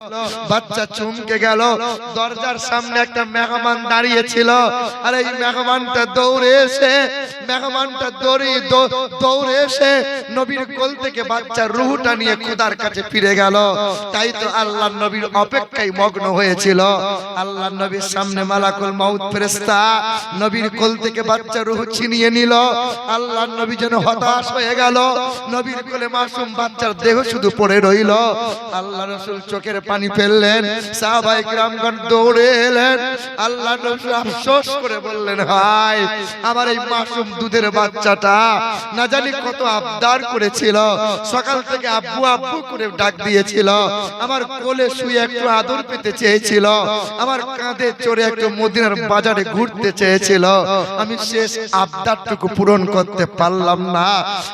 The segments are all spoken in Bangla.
বাচ্চা চমকে গেল। দরজার সামনে একটা মেহমান দাঁড়িয়ে ছিল, আর এই মেহমানটা দৌড়ে এসে নবীর কোল থেকে বাচ্চার রূহটা নিয়ে খোদার কাছে ফিরে গেল। তাই তো আল্লাহর নবীর অপেক্ষায় মগ্ন হয়েছিল। আল্লাহর নবীর সামনে মালাকুল মাউত ফেরেশতা নবীর কোল থেকে বাচ্চার রূহ ছিনিয়ে নিল। আল্লাহর নবী যেন হতাশ হয়ে গেল। নবীর কোলে মাসুম বাচ্চার দেহ শুধু পড়ে রইল। আল্লাহ রাসূল চোখের পানি ফেললেন, সাহাবায়ে কিরামগণ দৌড়ে এলেন। আল্লাহ রাসূল আফসোস করে বললেন, হায় আমার এই মাসুম দুধের বাচ্চাটা না জানি কত আবদার করেছিল, সকাল থেকে আব্বু আব্বু করে ডাক দিয়েছিল, আমার কোলে শুয়ে একটু আদর পেতে চেয়েছিল, আমার কাঁধে চড়ে একটু মদিনার বাজারে ঘুরতে চেয়েছিল, আমি শেষ আবদারটুকু পূরণ করতে পারলাম না।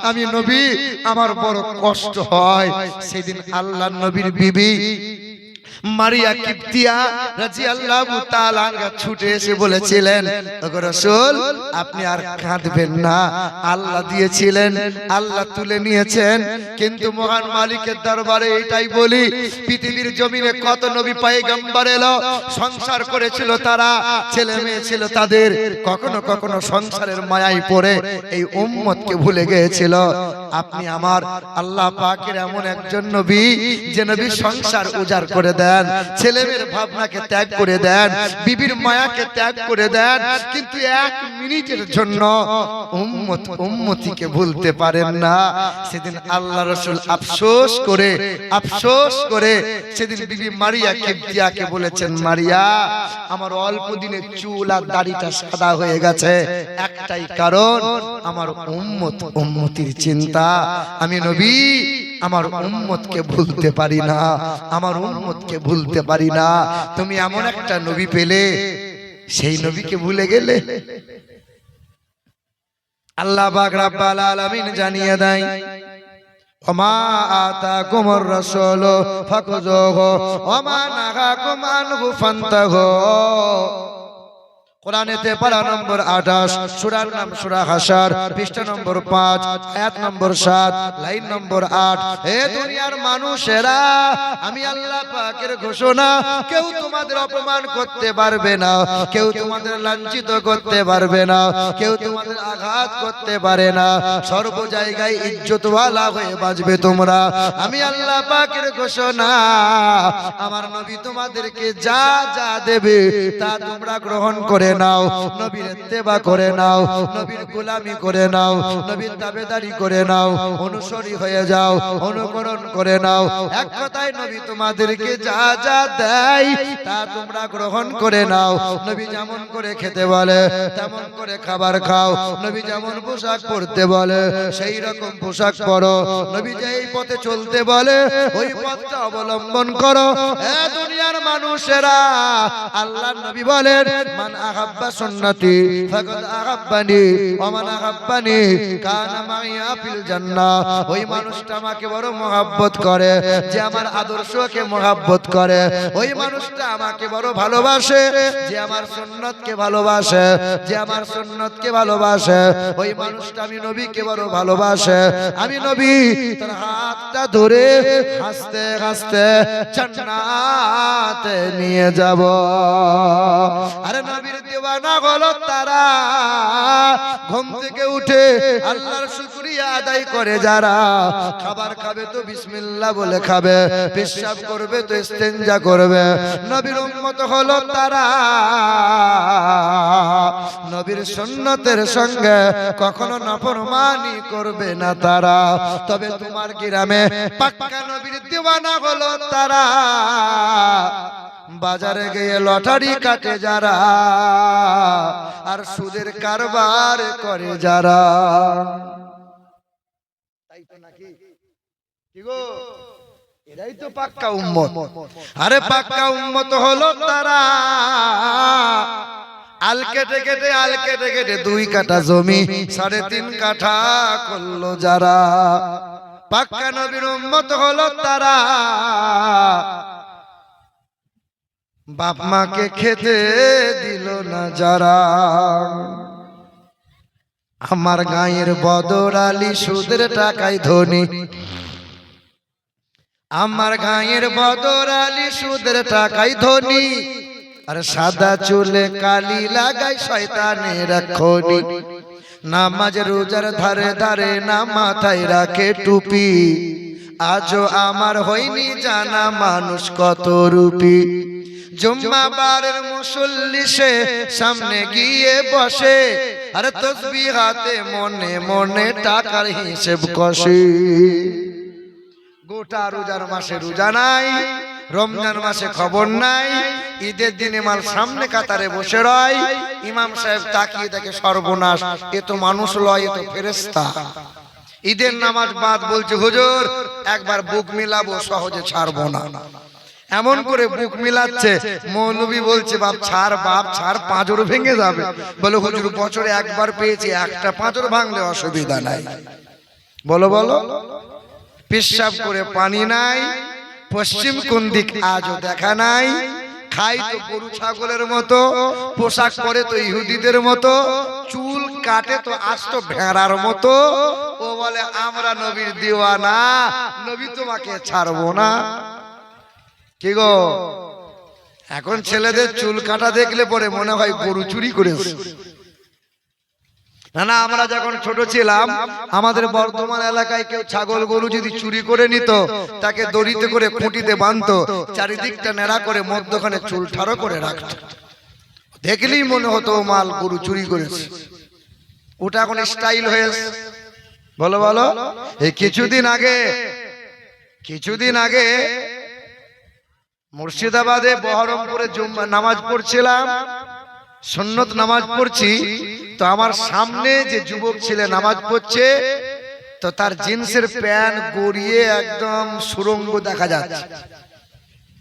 আমি নবী, আমার বড় কষ্ট হয়। সেদিন আল্লাহর নবীর বিবি মারিয়া কিবতিয়া রাদিয়াল্লাহু তাআলা আনহা ছুটে এসে বলেছিলেন, ওগো রাসূল আপনি আর কাঁদবেন না, আল্লাহ দিয়েছিলেন, আল্লাহ তুলে নিয়েছেন। কিন্তু মহান মালিকের দরবারে এটাই বলি, পৃথিবীর জমিনে কত নবী পয়গম্বর এলো, সংসার করেছিল তারা, ছেলে মেয়ে ছিল তাদের, কখনো কখনো সংসারের মায়ায় পড়ে এই উম্মতকে ভুলে গিয়েছিল। আপনি আমার আল্লাহ পাকের এমন একজন নবী যে নবী সংসার উজাড় করে দেন, ছেলেমেয়ের ভাবনাকে ত্যাগ করে দেন, বিবির মায়াকে ত্যাগ করে দেন, কিন্তু এক মিনিটের জন্য উম্মতিকে ভুলতে পারেন না। সেদিন আল্লাহ রাসূল আফসোস করে সেদিন বিবি মারিয়া কিবতিয়াকে বলেছেন, মারিয়া আমার অল্প দিনে চুল আর দাড়িটা সাদা হয়ে গেছে, একটাই কারণ আমার উম্মতির চিন্তা। আমি নবী আমার উম্মতকে ভুলতে পারি না, আমার উম্মতকে ভুলতে পারি না। তুমি এমন একটা নবী পেলে, সেই নবীকে ভুলে গেলে। আল্লাহ পাক রব্বুল আলামিন জানিয়ে দেয়, ওমা আতাকুমুর রাসূলু ফাখুযুহু ওমা নাহাকুম আনহু ফান্তাহু। কোরআনেতে পারা নম্বর 28, সূরার নাম সূরা হাসর, পৃষ্ঠা নম্বর 5, আয়াত নম্বর 7, লাইন নম্বর 8। হে দুনিয়ার মানুষেরা, আমি আল্লাহ পাকের ঘোষণা, কেউ তোমাদের অপমান করতে পারবে না, কেউ তোমাদের লাঞ্ছিত করতে পারবে না, কেউ তোমাদের আঘাত করতে পারে না, সর্ব জায়গায় ইজ্জতওয়ালা হয়ে বাঁচবে তোমরা। আমি আল্লাহ পাকের ঘোষণা, আমার নবী তোমাদেরকে যা যা দেবে তা তোমরা গ্রহণ করে নাও, নবীর ইত্তেবা করে নাও, নবীর গোলামি করে নাও, নবীর তাবেদারি করে নাও, অনুসরী হয়ে যাও, অনুকরণ করে নাও। এক কথায় নবী তোমাদেরকে যা যা দেয় তা তোমরা গ্রহণ করে নাও। নবী যেমন করে খেতে বলে তেমন করে খাবার খাও, নবী যেমন পোশাক পরতে বলে সেই রকম পোশাক পরো, নবী যেই পথে চলতে বলে ওই পথটা অবলম্বন করো। এ দুনিয়ার মানুষেরা, আল্লাহর নবী বলেন, মান আহাব্বা সুন্নতি ফাকাদ আহাব্বানি ওয়া মান আহাব্বানি কানা মাইয়া ফিল জান্নাহ। ওই মানুষটা আমাকে বড় মহব্বত করে, যে আমার আদর্শকে মহব্বত করে, ওই মানুষটা আমাকে বড় ভালোবাসে, যে আমার সুন্নতকে ভালোবাসে, যে আমার সুন্নতকে ভালোবাসে, ওই মানুষটা আমি নবীকে বড় ভালোবাসে। আমি নবী তার হাতটা ধরে হাসতে হাসতে জান্নাতে নিয়ে যাব। আরে নবীর দিওয়ানা হলো তারা, ঘুম থেকে উঠে আল্লাহর শুকরিয়া আদায় করে যারা, খাবার খাবে তো বিসমিল্লাহ বলে খাবে, পেশাব করবে তো ইস্তেঞ্জা করবে, নবীর উম্মত হলো তারা। নবীর সুন্নতের সঙ্গে কখনো নাফরমানি করবে না তারা। তবে তোমার গ্রামে পাক্কা নবীর দিওয়ানা হলো তারা, বাজারে গিয়ে লটারি কাটে যারা, আর সুদের কারবার করে যারা। তাই তো নাকি? কি গো, এরাই তো পাক্কা উম্মত। আরে পাক্কা উম্মত হলো তারা, আল কেটে কেটে 2 কাঠা জমি 3.5 কাঠা করলো যারা। পাক্কা নবীর উম্মত হলো তারা, বাপ মাকে খেতে দিল না যারা। আমার গায়ের বদর আলী সুদের টাকায় ধনী, আমার গায়ের বদর আলী সুদের টাকায় ধনী, আর সাদা চুলে কালি লাগাই শয়তানের খনি। নামাজ রোজার ধারে ধারে না মাথায় রাখে টুপি, আজও আমার হয়নি জানা মানুষ কত রূপী। জুম্মাবারের মুসল্লি সে সামনে গিয়ে বসে, আর তসবিহ হাতে মনে মনে টাকার হিসেব কষে। গোটা রোজার মাসে রোজা নাই, রমজান মাসে খবর নাই, ঈদের দিনে মাল সামনে কাতারে বসে রয়। ইমাম সাহেব তাকিয়ে দেখে সর্বনাশ, এ তো মানুষ লয়, এ তো ফেরেশতা। ঈদের নামাজ বাদ বলছে হুজুর একবার বুক মিলাবো, সহজে ছাড়বো না। এমন করে বুক মিলাচ্ছে, মৌলবী বলছে বাপ ছাড়, পাঁজর ভেঙে যাবে। বলে হুজুর বছরে একবার পেয়েছি, একটা পাঁজর ভাঙলে অসুবিধা নাই। বলো বলো, পেশাব করে পানি নাই, পশ্চিম কোন দিক আজও দেখা নাই। খাই তো গরু ছাগলের মতো, পোশাক পরে তো ইহুদিদের মতো, চুল কাটে তো আস্ত ভেড়ার মতো। ও বলে আমরা নবীর দিওয়ানা, নবী তোমাকে ছাড়বো না। কি গো, এখন ছেলেদের চুল কাটা দেখলে পরে মনে হয় গরু চুরি করেছে। না না, আমরা যখন ছোট ছিলাম আমাদের বর্ধমান এলাকায় কেউ ছাগল গরু যদি চুরি করে নিত, তাকে দড়িতে করে খুঁটিতে বাঁধতো, চারিদিকটা নেড়া করে মধ্যখানে চুল ঠাড়ো করে রাখত। দেখলেই মনে হতো মাল গরু চুরি করেছে। ওটা এখন স্টাইল হয়েছে। বলো বলো, এই কিছুদিন আগে মুর্শিদাবাদে বহরমপুরে নামাজ পড়ছিলাম, সুন্নত নামাজ পড়ছি। তো আমার সামনে যে যুবক ছেলে নামাজ পড়ছে, তো তার জিন্সের প্যান্ট গড়িয়ে একদম সুরঙ্গ দেখা যাচ্ছে।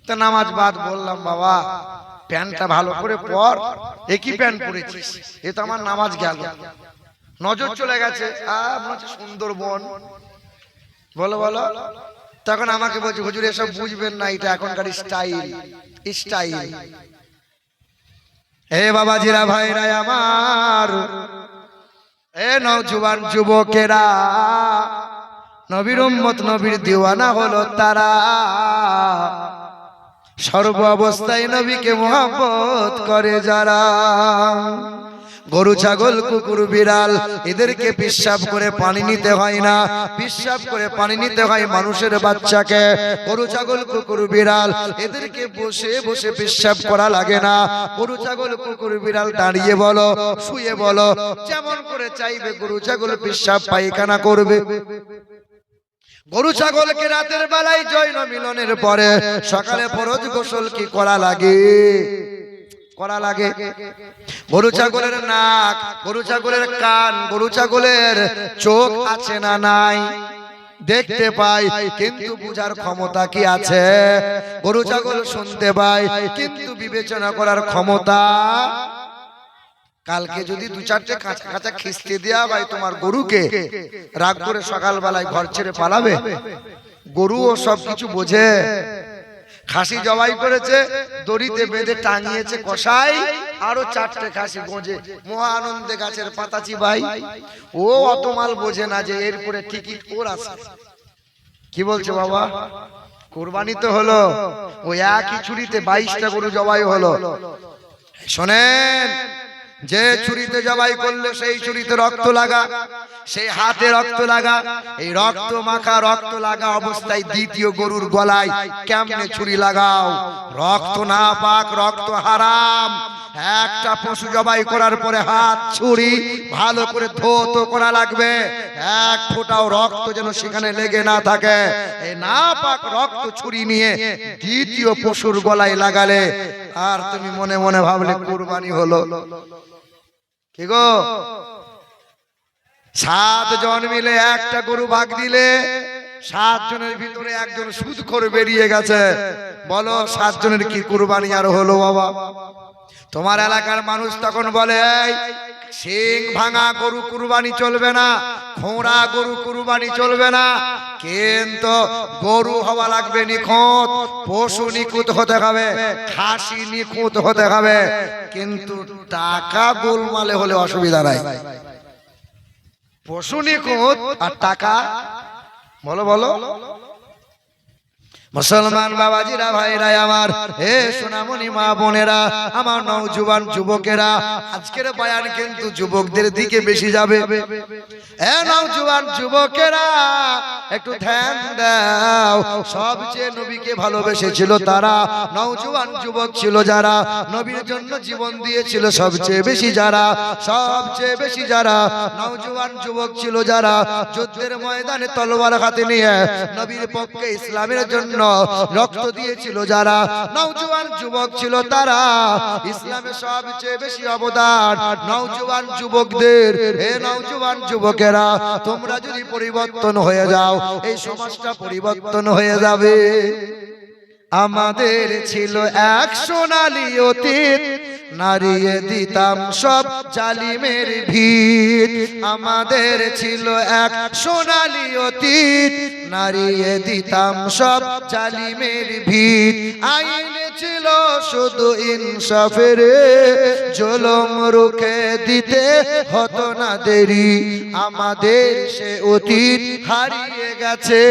তো নামাজ বাদ বললাম বাবা প্যান্টটা ভালো করে পর, একই প্যান্ট পরেছিস, এ তো আমার নামাজ গেল। নজর চলে গেছে সুন্দরবন। বলো বলো, তখন আমাকে বলছে হুজুর এসব বুঝবেন না, এটা এখনকার স্টাইল। হে বাবাজিরা ভাইরা আমার, এ নওজোয়ান যুবকেরা, নবীর উম্মত নবীর দিওয়ানা হলো তারা, সর্ব অবস্থায় নবীকে মুহাব্বত করে যারা। গরু ছাগল কুকুর বিড়াল এদেরকে পেশাব করে পানি নিতে হয় না, পেশাব করে পানি নিতে হয় মানুষের বাচ্চাকে। গরু ছাগল কুকুর বিড়াল এদেরকে বসে বসে পেশাব করা লাগে না। গরু ছাগল কুকুর বিড়াল দাঁড়িয়ে বলো, শুয়ে বলো, যেমন করে চাইবে গরু ছাগল পেশাব পায়খানা করবে। গরু ছাগলকে রাতের বেলায় যৌন মিলনের পরে সকালে ফরজ গোসল কি করা লাগে? গরু ছাগলের নাক, গরু ছাগলের কান, গরু ছাগলের চোখ আছে না নাই? দেখতে পাই, কিন্তু বুঝার ক্ষমতা কি আছে? গরু ছাগল শুনতে পাই, কিন্তু বিবেচনা করার ক্ষমতা। কালকে যদি দু চারটে কাঁচা কাঁচা খিস্তি দেয়া ভাই তোমার গরুকে, রাগ করে সকালবেলায় ঘর ছেড়ে পালাবে? গরুও সবকিছু বোঝে। খাসি জবাই করেছে, দড়িতে বেঁধে টাঙিয়েছে কষাই, আরো চারটে খাসি গোঁজে মহা আনন্দে গাছের পাতা চিবাই। ও অত মাল বোঝে না যে এরপরে টিকিট ওর আছে। কি বলছো বাবা? কুরবানি তো হলো, ওই একই ছুরিতে 22টা গরু জবাই হলো। শোনেন, যে ছুরিতে জবাই করলে সেই ছুরিতে রক্ত লাগা, সেই হাতে রক্ত লাগা, এই রক্ত মাখা রক্ত লাগা অবস্থায় দ্বিতীয় গরুর গলায় কেমনে ছুরি লাগাও? রক্ত না পাক, রক্ত হারাম। একটা পশু জবাই করার পরে হাত ছুরি ভালো করে ধৌত করা লাগবে, এক ফোঁটাও রক্ত যেন সেখানে লেগে না থাকে। এই না পাক রক্ত ছুরি নিয়ে দ্বিতীয় পশুর গলায় লাগালে আর তুমি মনে মনে ভাবলে কুরবানি হলো। কি গো, 7 জন মিলে একটা গরু ভাগ দিলে 7 জনের ভিতরে একজন সুদখোর বেরিয়ে গেছে। বলো 7 জনের কি কুরবানি আর হলো বাবা? তোমার এলাকার মানুষ তখন বলে এই শিং ভাঙা গরু কুরবানি চলবে না, খোঁড়া গরু কুরবানি চলবে না, কিন্তু গরু হওয়া লাগবে নিখুঁত, পশু নিখুঁত হতে হবে, খাসি নিখুঁত হতে হবে। কিন্তু টাকা গোলমালে হলে অসুবিধা নাই। পশু নিখুঁত আর টাকা, বলো বলো। মুসলমান বাবাজিরা ভাইরা আমার, হে সোনামণি মা বোনেরা, আমার নওজোয়ান যুবকেরা, আজকের বয়ান কিন্তু যুবকদের দিকে বেশি যাবে। হে নওজোয়ান যুবকেরা, একটু ধ্যান দাও। সবচেয়ে নবীকে ভালোবেসেছিল তারা, নওজোয়ান যুবক ছিল যারা, নবীর জন্য জীবন দিয়েছিল সবচেয়ে বেশি যারা, সবচেয়ে বেশি যারা নওজোয়ান যুবক ছিল যারা, যুদ্ধের ময়দানে তলোয়ার হাতে নিয়ে নবীর পক্ষে ইসলামের জন্য রক্ত দিয়েছিল যারা, নওজোয়ান যুবক ছিল তারা। ইসলামে সবচেয়ে বেশি অবদান নওজোয়ান যুবকদের। হে নওজোয়ান যুবকেরা, তোমরা যদি পরিবর্তন হয়ে যাও, এই সমাজটা পরিবর্তন হয়ে যাবে। আমাদের ছিল এক সোনালী অতীত, নারিয়ে দিতাম সব জালিমের ভিত। আমাদের ছিল এক সোনালী অতীত, নারিয়ে দিতাম সব জালিমের ভিত। আইনে ছিল শুধু ইনসাফের, জুলুম রুখে দিতে হতো না দেরি। আমাদের সে অতীত হারিয়ে গেছে,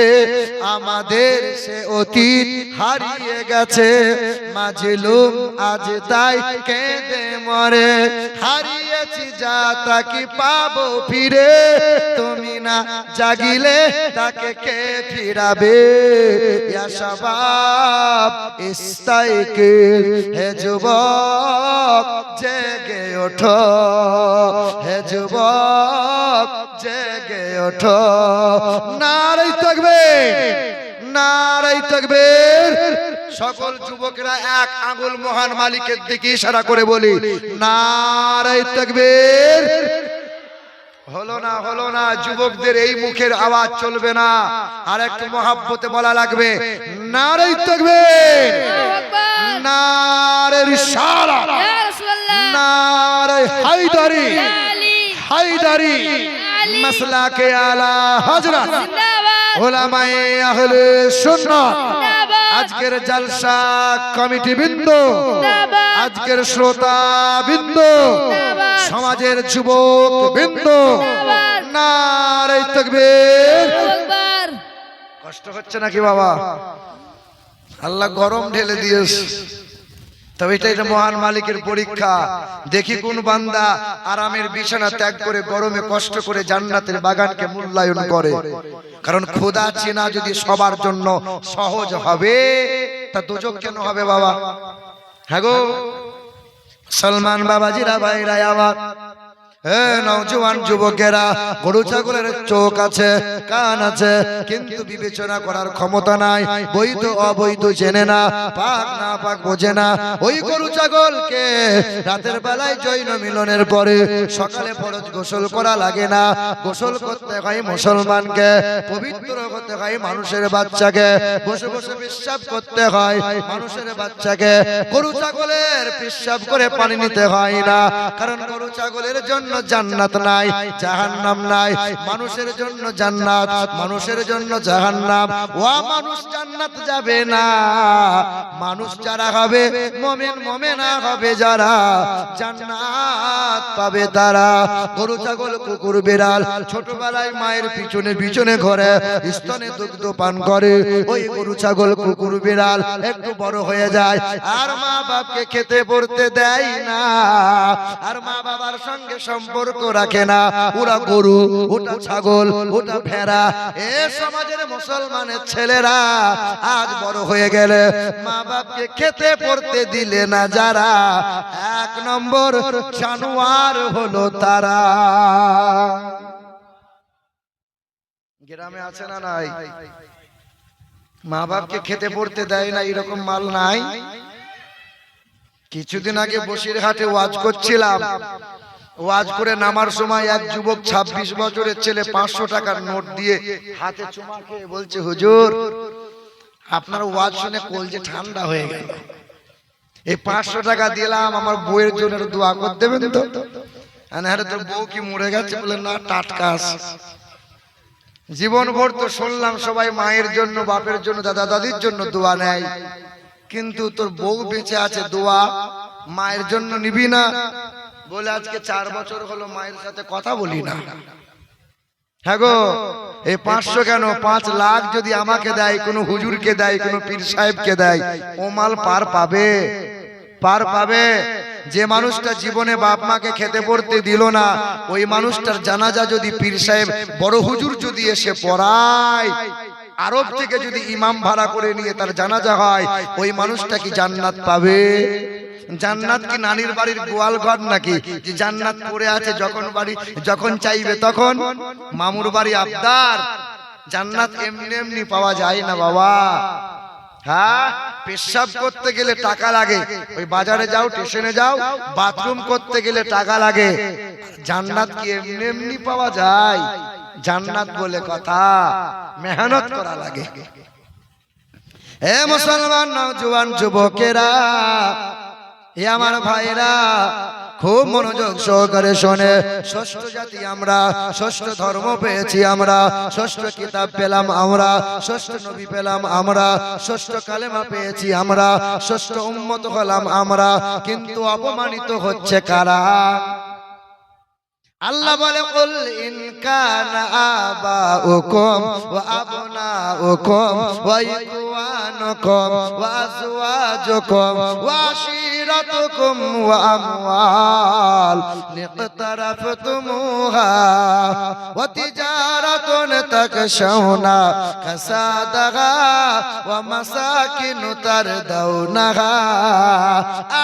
আমাদের সে অতীত হারিয়ে গেছে। মাজলুম আজ তাই কেঁদে মরে, হারিয়েছি যা তাকে পাবো ফিরে। তুমি না জাগিলে তাকে কে ফিরাবে? ইয়া শাবাব ইস্তাইকির, হে যুবক জেগে ওঠো, হে যুবক জেগে ওঠো। নারে তাকবীর, নারে তাকবীর। সকল যুবকরা এক আঙ্গুল মহান মালিকের দিকে ইশারা করে বলি, নারে তাকবীর। হলো না, হলো না। যুবকদের এই মুখের আওয়াজ চলবে না, আর একটু মহাব্বতে বলা লাগবে, নারে তাকবীর, নারে রিসালাত, নারে হায়দারি, হায়দারি মাসলাকে আলা হযরত উলামায়ে আহলে সুন্নাত। আজকের জলসা কমিটি বৃন্দ, আজকের শ্রোতা বৃন্দ, সমাজের যুবক বৃন্দ, নারে তাকবীর। কষ্ট হচ্ছে নাকি বাবা? আল্লাহ গরম ঢেলে দিয়েছে, তবে এটা মহান মালিকের পরীক্ষা। দেখি কোন বান্দা আরামের বিছানা ত্যাগ করে গরমে কষ্ট করে জান্নাতের বাগানকে মূল্যায়ন করে। কারণ খোদা চেনা যদি সবার জন্য সহজ হবে, তা দোজখ কেন হবে বাবা? হ্যাঁ গো সলমান বাবাজিরা ভাইরা আমার, হে নওজোয়ান যুবকেরা, গরু ছাগলের চোখ আছে, কান আছে, কিন্তু বিবেচনা করার ক্ষমতা নাই। বৈধ অবৈধ জেনে না, পাক না পাক বোঝে না। ওই গরু ছাগলকে রাতের বেলায় জৈন মিলনের পরে সকালে ফরজ গোসল করা লাগে না। গোসল করতে হয় মুসলমানকে, পবিত্র করতে হয় মানুষের বাচ্চাকে, বসে বসে পেশাব করতে হয় মানুষের বাচ্চাকে। গরু ছাগলের পেশাব করে পানি নিতে হয় না, কারণ গরু ছাগলের জন্য জান্নাত নাই, জাহান্নাম নাই। মানুষের জন্য জান্নাত, মানুষের জন্য জাহান্নাম। ওয়া মানুষ জান্নাত যাবে না, মানুষ যারা হবে মুমিন মুমিনা হবে যারা, জান্নাত পাবে তারা। গরু ছাগল কুকুর বিড়াল ছোটবেলায় মায়ের পিছনে পিছনে ঘরে স্তনে দুগ্ধ পান করে। ওই গরু ছাগল কুকুর বিড়াল একটু বড় হয়ে যায়, আর মা বাপকে খেতে পড়তে দেয় না, আর মা বাবার সঙ্গে সম্পর্ক রাখে না। ওরা গরু, ওটা ছাগল, ওটা ভেড়া। এ সমাজের মুসলমানের ছেলেরা আজ বড় হয়ে গেলে মা বাপকে খেতে পড়তে দিলে না যারা, এক নম্বর জানোয়ার হলো তারা। গ্রামে আছে না নাই? মা বাপকে খেতে পড়তে দেয় না, এরকম মাল নাই? কিছুদিন আগে বসিরহাটে ওয়াজ করছিলাম, ওয়াজ করে নামার সময় এক যুবক 26 বছরের ছেলে 500 টাকার নোট দিয়ে হাতে চুমা খেয়ে বলছে, হুজুর আপনার ওয়াজ শুনে কলজে ঠান্ডা হয়ে গেল। এই 500 টাকা দিলাম, আমার বউয়ের জন্য দোয়া করে দেবেন তো? আরে তোর বউ কি মরে গেছে? বলে না, টাটকা আছে। জীবন ভর তো শুনলাম সবাই মায়ের জন্য, বাপের জন্য, দাদা দাদির জন্য দোয়া নেয়, কিন্তু তোর বউ বেঁচে আছে, দোয়া মায়ের জন্য নিবি না? বলে আজকে 4 বছর হলো মায়ের সাথে কথা বলি না। হ্যাঁ গো, এই 500 কেন 5 লাখ যদি আমাকে দেয়, কোনো হুজুরকে দেয়, কোনো পীর সাহেবকে দেয়, ও মাল পার পাবে? পার পাবে? যে মানুষটা জীবনে বাপ মাকে খেতে পড়তে দিল না, ওই মানুষটার জানাজা যদি পীর সাহেব বড় হুজুর যদি এসে পড়ায়, আরব থেকে যদি ইমাম ভাড়া করে নিয়ে তার জানাজা হয়, ওই মানুষটা কি জান্নাত পাবে? জান্নাত কি নানির বাড়ির গোয়াল ঘর নাকি যে জান্নাত পড়ে আছে, যখন চাইবে তখন? মামুর বাড়ি আবদার। জান্নাত এমনি এমনি পাওয়া যায় না বাবা। হ্যাঁ, পেশাব করতে গেলে টাকা লাগে, ওই বাজারে যাও, স্টেশনে যাও, বাথরুম করতে গেলে টাকা লাগে। জান্নাত কি এমনি এমনি পাওয়া যায়? জান্নাত বলে কথা, মেহনত করা লাগে। হে মুসলমান নওজোয়ান যুবকেরা, হে আমার ভাইরা, খুব মনোযোগ সহকারে শোনে। ষষ্ঠ জাতি আমরা, ষষ্ঠ ধর্ম পেয়েছি আমরা, ষষ্ঠ কিতাব পেলাম আমরা, ষষ্ঠ নবী পেলাম আমরা, ষষ্ঠ কালেমা পেয়েছি আমরা, ষষ্ঠ উম্মত হলাম আমরা, কিন্তু অপমানিত হচ্ছে কারা? আল্লাহ বলে, কুল ইন কানা আবাউকুম ওয়া আবনাউকুম ওয়া ইখওয়ানুকুম ওয়া আজওয়াজুকুম ওয়া আশীরাতুকুম ওয়া আমওয়াল ইকতারাফতুমুহা ওয়া তিজারাতুন তাকশাউনা কাসাদাহা ওয়া মাসাকিন তারদাউনাহা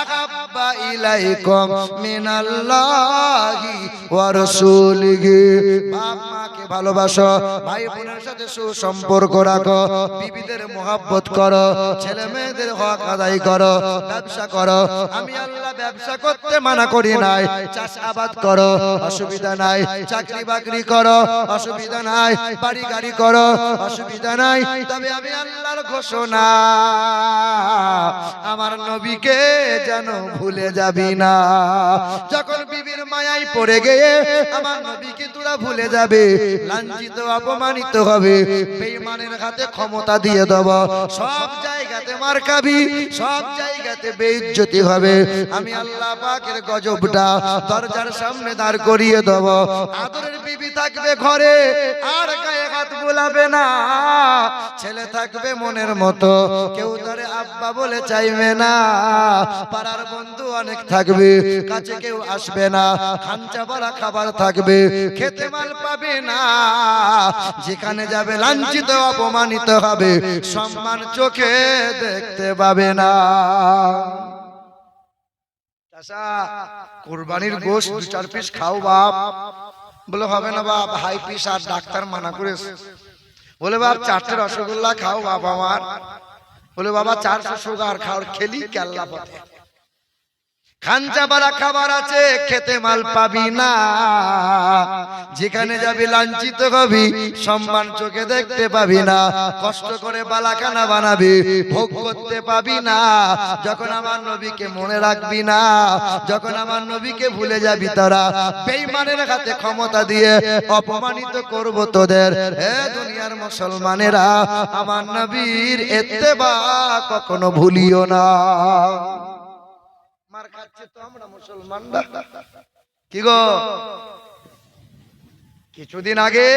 আহাব্বা ইলাইকুম মিনাল্লাহি ওয়া রাসূলিহি। বাপ মাকে ভালোবাসো, ভাই বোনের সাথে সুসম্পর্ক রাখো, বিবিদের মহব্বত করো, ছেলে মেয়েদের হক আদায় করো, ব্যবসা করো। আমি আল্লাহ ব্যবসা করতে মানা করি নাই, চাষাবাদ করো, অসুবিধা নাই, চাকরি বাকরি করো, অসুবিধা নাই, বাড়ি গাড়ি করো, অসুবিধা নাই। তবে আমি আল্লাহর ঘোষণা, আমার নবীকে যেন ভুলে যাবি না। যখন বিবির মায়ায় পড়ে গিয়ে আমার নবীকে তোরা ভুলে যাবে, লাঞ্ছিত অপমানিত হবে, বেঈমানের হাতে ক্ষমতা দিয়ে দেব, সব জায়গাতে মার খাবি, সব জায়গাতে বেইজ্জতি হবে। আমি আল্লাহ পাকের গজবটা দরজার সামনে দাঁড় করিয়ে দেব। আদরের বিবি থাকবে ঘরে, আর গায়ে হাত বোলাবে না। ছেলে থাকবে মনের মতো, কেউ তারে আব্বা বলে চাইবে না। পাড়ার বন্ধু অনেক থাকবে, কাছে কেউ আসবে না। খাঞ্চা ভরা খাবার থাকবে, খেতে মাল পাবে না। যেখানে যাবে লাঞ্ছিত অপমানিত হবে, সম্মান চোখে দেখতে পাবে না। চাচা, কুরবানির গোশত 2-4 পিস খাও বাপ। বলে হবে না বাপ, হাই পিস আর ডাক্তার মানা করেছে। বলে বাপ 4টে রসগোল্লা খাও বাপ আমার। বলে বাবা 400 সুগার খাও, খেলি কেল্লা পথে। খাঞ্চা বালা খাবার আছে, খেতে মাল পাবি না। যেখানে যাবি লাঞ্ছিত হবি, সম্মান চোখে দেখতে পাবি না। কষ্ট করে বালাখানা বানাবি, ভোগ করতে পাবি না। যখন আমার নবীকে মনে রাখবি না, যখন আমার নবীকে ভুলে যাবি, তারা বেঈমানের হাতে ক্ষমতা দিয়ে অপমানিত করব তোদের। হে দুনিয়ার মুসলমানেরা, আমার নবীর ইত্তেবা কখনো ভুলিও না। মার খাচ্ছে তো আমরা মুসলমানরা। কি গো, কিছুদিন আগে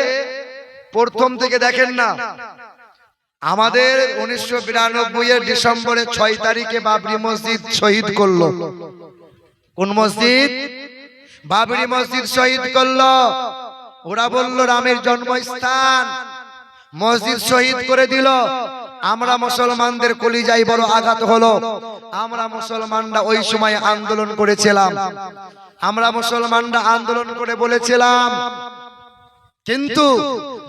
প্রথম থেকে দেখেন না, আমাদের 1992 এর ডিসেম্বরের 6 তারিখে বাবরি মসজিদ শহীদ করলো। কোন মসজিদ? বাবরি মসজিদ শহীদ করলো। ওরা বলল রামের জন্মস্থান, মসজিদ শহীদ করে দিল। আমরা মুসলমানদের কলিজায় বড় আঘাত হলো। আমরা মুসলমানরা ওই সময় আন্দোলন করেছিলাম, আমরা মুসলমানরা আন্দোলন করে বলেছিলাম, কিন্তু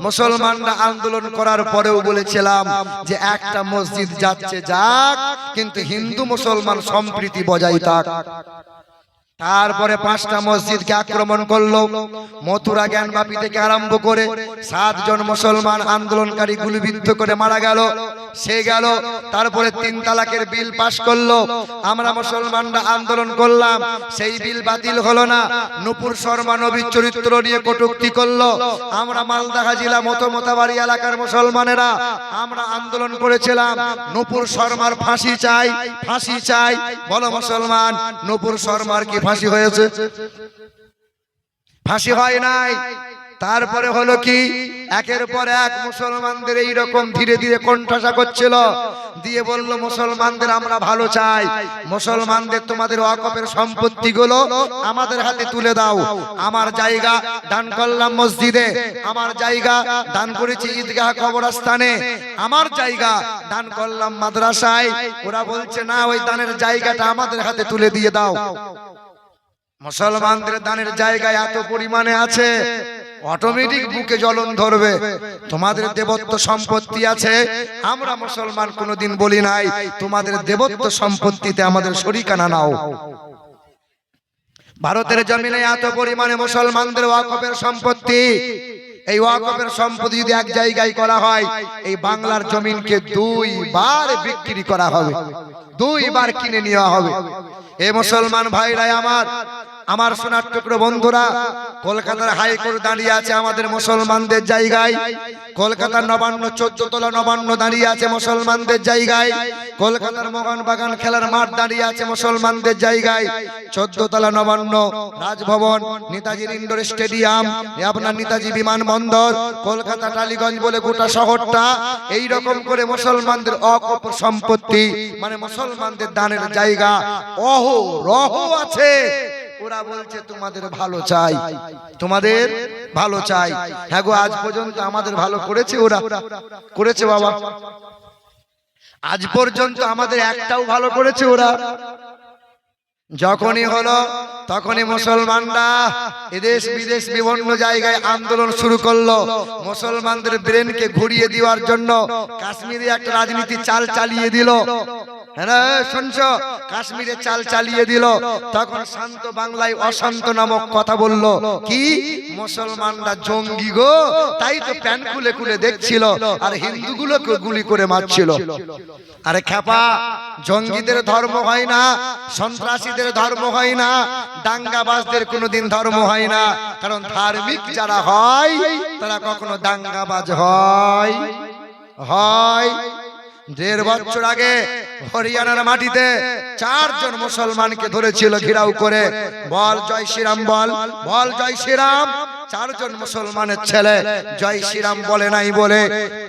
মুসলমানরা আন্দোলন করার পরেও বলেছিলাম যে একটা মসজিদ যাচ্ছে যাক, কিন্তু হিন্দু মুসলমান সম্প্রীতি বজায় থাক। তারপরে 5টা মসজিদকে আক্রমণ করলো। মথুরা জ্ঞানবাপী থেকে আরম্ভ করে 7 জন মুসলমান আন্দোলনকারী গুলিবিদ্ধ করে মারা গেল। সে গেল। তারপরে 3 তালাকের বিল পাশ করলো। আমরা মুসলমানরা আন্দোলন করলাম, সেই বিল বাতিল হলো না। নূপুর শর্মা নবীর চরিত্র নিয়ে কটূক্তি করলো। আমরা মালদা জেলা মতমতাবাড়ি এলাকার মুসলমানেরা আমরা আন্দোলন করেছিলাম, নূপুর শর্মার ফাঁসি চাই, ফাঁসি চাই। বলো মুসলমান, নূপুর শর্মার কি ফাঁসি হয়েছে? ফাঁসি হয় নাই। তারপরে হলো কি একের পর এক মুসলমানদের এইরকম ধীরে ধীরে কণ্ঠাসা করছিল, দিয়ে বলল মুসলমানদের আমরা ভালো চাই, মুসলমানদের তোমাদের ওয়াকফের সম্পত্তিগুলো আমাদের হাতে তুলে দাও। আমার জায়গা দান করলাম মসজিদে, আমার জায়গা দান করেছি ঈদগাহ কবরস্থানে, আমার জায়গা দান করলাম মাদ্রাসায়। ওরা বলছে না, ওই দানের জায়গাটা আমাদের হাতে তুলে দিয়ে দাও। মুসলমানদের দানের জায়গায় এত পরিমাণে আছে, অটোমেটিক বুকে জ্বলন ধরবে। তোমাদের দেবত্ব সম্পত্তি আছে, আমরা মুসলমান কোনোদিন বলি নাই তোমাদের দেবত্ব সম্পত্তিতে আমাদের শরিকানা নাও। ভারতের জমিনে এত পরিমাণে মুসলমানদের ওয়াকফের সম্পত্তি, এই ওয়াকফের সম্পত্তি যদি এক জায়গায় করা হয়, এই বাংলার জমিনকে 2 বার বিক্রি করা হবে, 2 বার কিনে নেওয়া হবে। এই মুসলমান ভাইরা আমার সোনার টুকরো বন্ধুরা, কলকাতার হাইকোর্ট দাঁড়িয়ে আছে আমাদের মুসলমানদের জায়গায়, কলকাতার নবান্ন 14 তলা নবান্ন দাঁড়িয়ে আছে মুসলমানদের জায়গায়, কলকাতার মোহনবাগান খেলার মাঠ দাঁড়িয়ে আছে মুসলমানদের জায়গায়, 14 তলা নবান্ন, রাজভবন, নেতাজির ইন্ডোর স্টেডিয়াম, আপনার নেতাজি বিমানবন্দর, কলকাতা টালিগঞ্জ বলে গোটা শহরটা এই রকম করে মুসলমানদের অকপ সম্পত্তি, মানে মুসলমানদের দানের জায়গা অহরহ আছে। ওরা বলছে তোমাদের ভালো চাই, তোমাদের ভালো চাই। হ্যাঁ গো, আজ পর্যন্ত আমাদের ভালো করেছে ওরা? করেছে বাবা? আজ পর্যন্ত আমাদের একটাও ভালো করেছে ওরা? যখনই হলো তখনই মুসলমানরা এদেশ বিদেশ বিভিন্ন জায়গায় আন্দোলন শুরু করলো, মুসলমানদের ব্রেনকে ঘুরিয়ে দেওয়ার জন্য কাশ্মীরে একটা রাজনীতি চাল চালিয়ে দিল। হ্যাঁ শুনছো, কাশ্মীরে চাল চালিয়ে দিল। তখন শান্ত বাংলায় অশান্ত নামক কথা বলল, কি মুসলমানরা জঙ্গি গো, তাই তো প্যান খুলে খুলে দেখছিল আর হিন্দুগুলোকে গুলি করে মারছিল। আরে খেপা, জঙ্গিদের ধর্ম হয় না, সন্ত্রাসীদের ধর্ম হয় না, দাঙ্গাবাজদের কোনোদিন ধর্ম হয় না। কারণ ধার্মিক যারা হয় তারা কখনো দাঙ্গাবাজ হয়? 1.5 বছর আগে হরিয়ানার মাটিতে 4 জন মুসলমানকে ধরেছিল ঘেরাও করে, বল জয় শ্রীরাম, বল বল জয় শ্রীরাম। 4 জন মুসলমানের ছেলে জয় শ্রীরাম বলে নাই বলে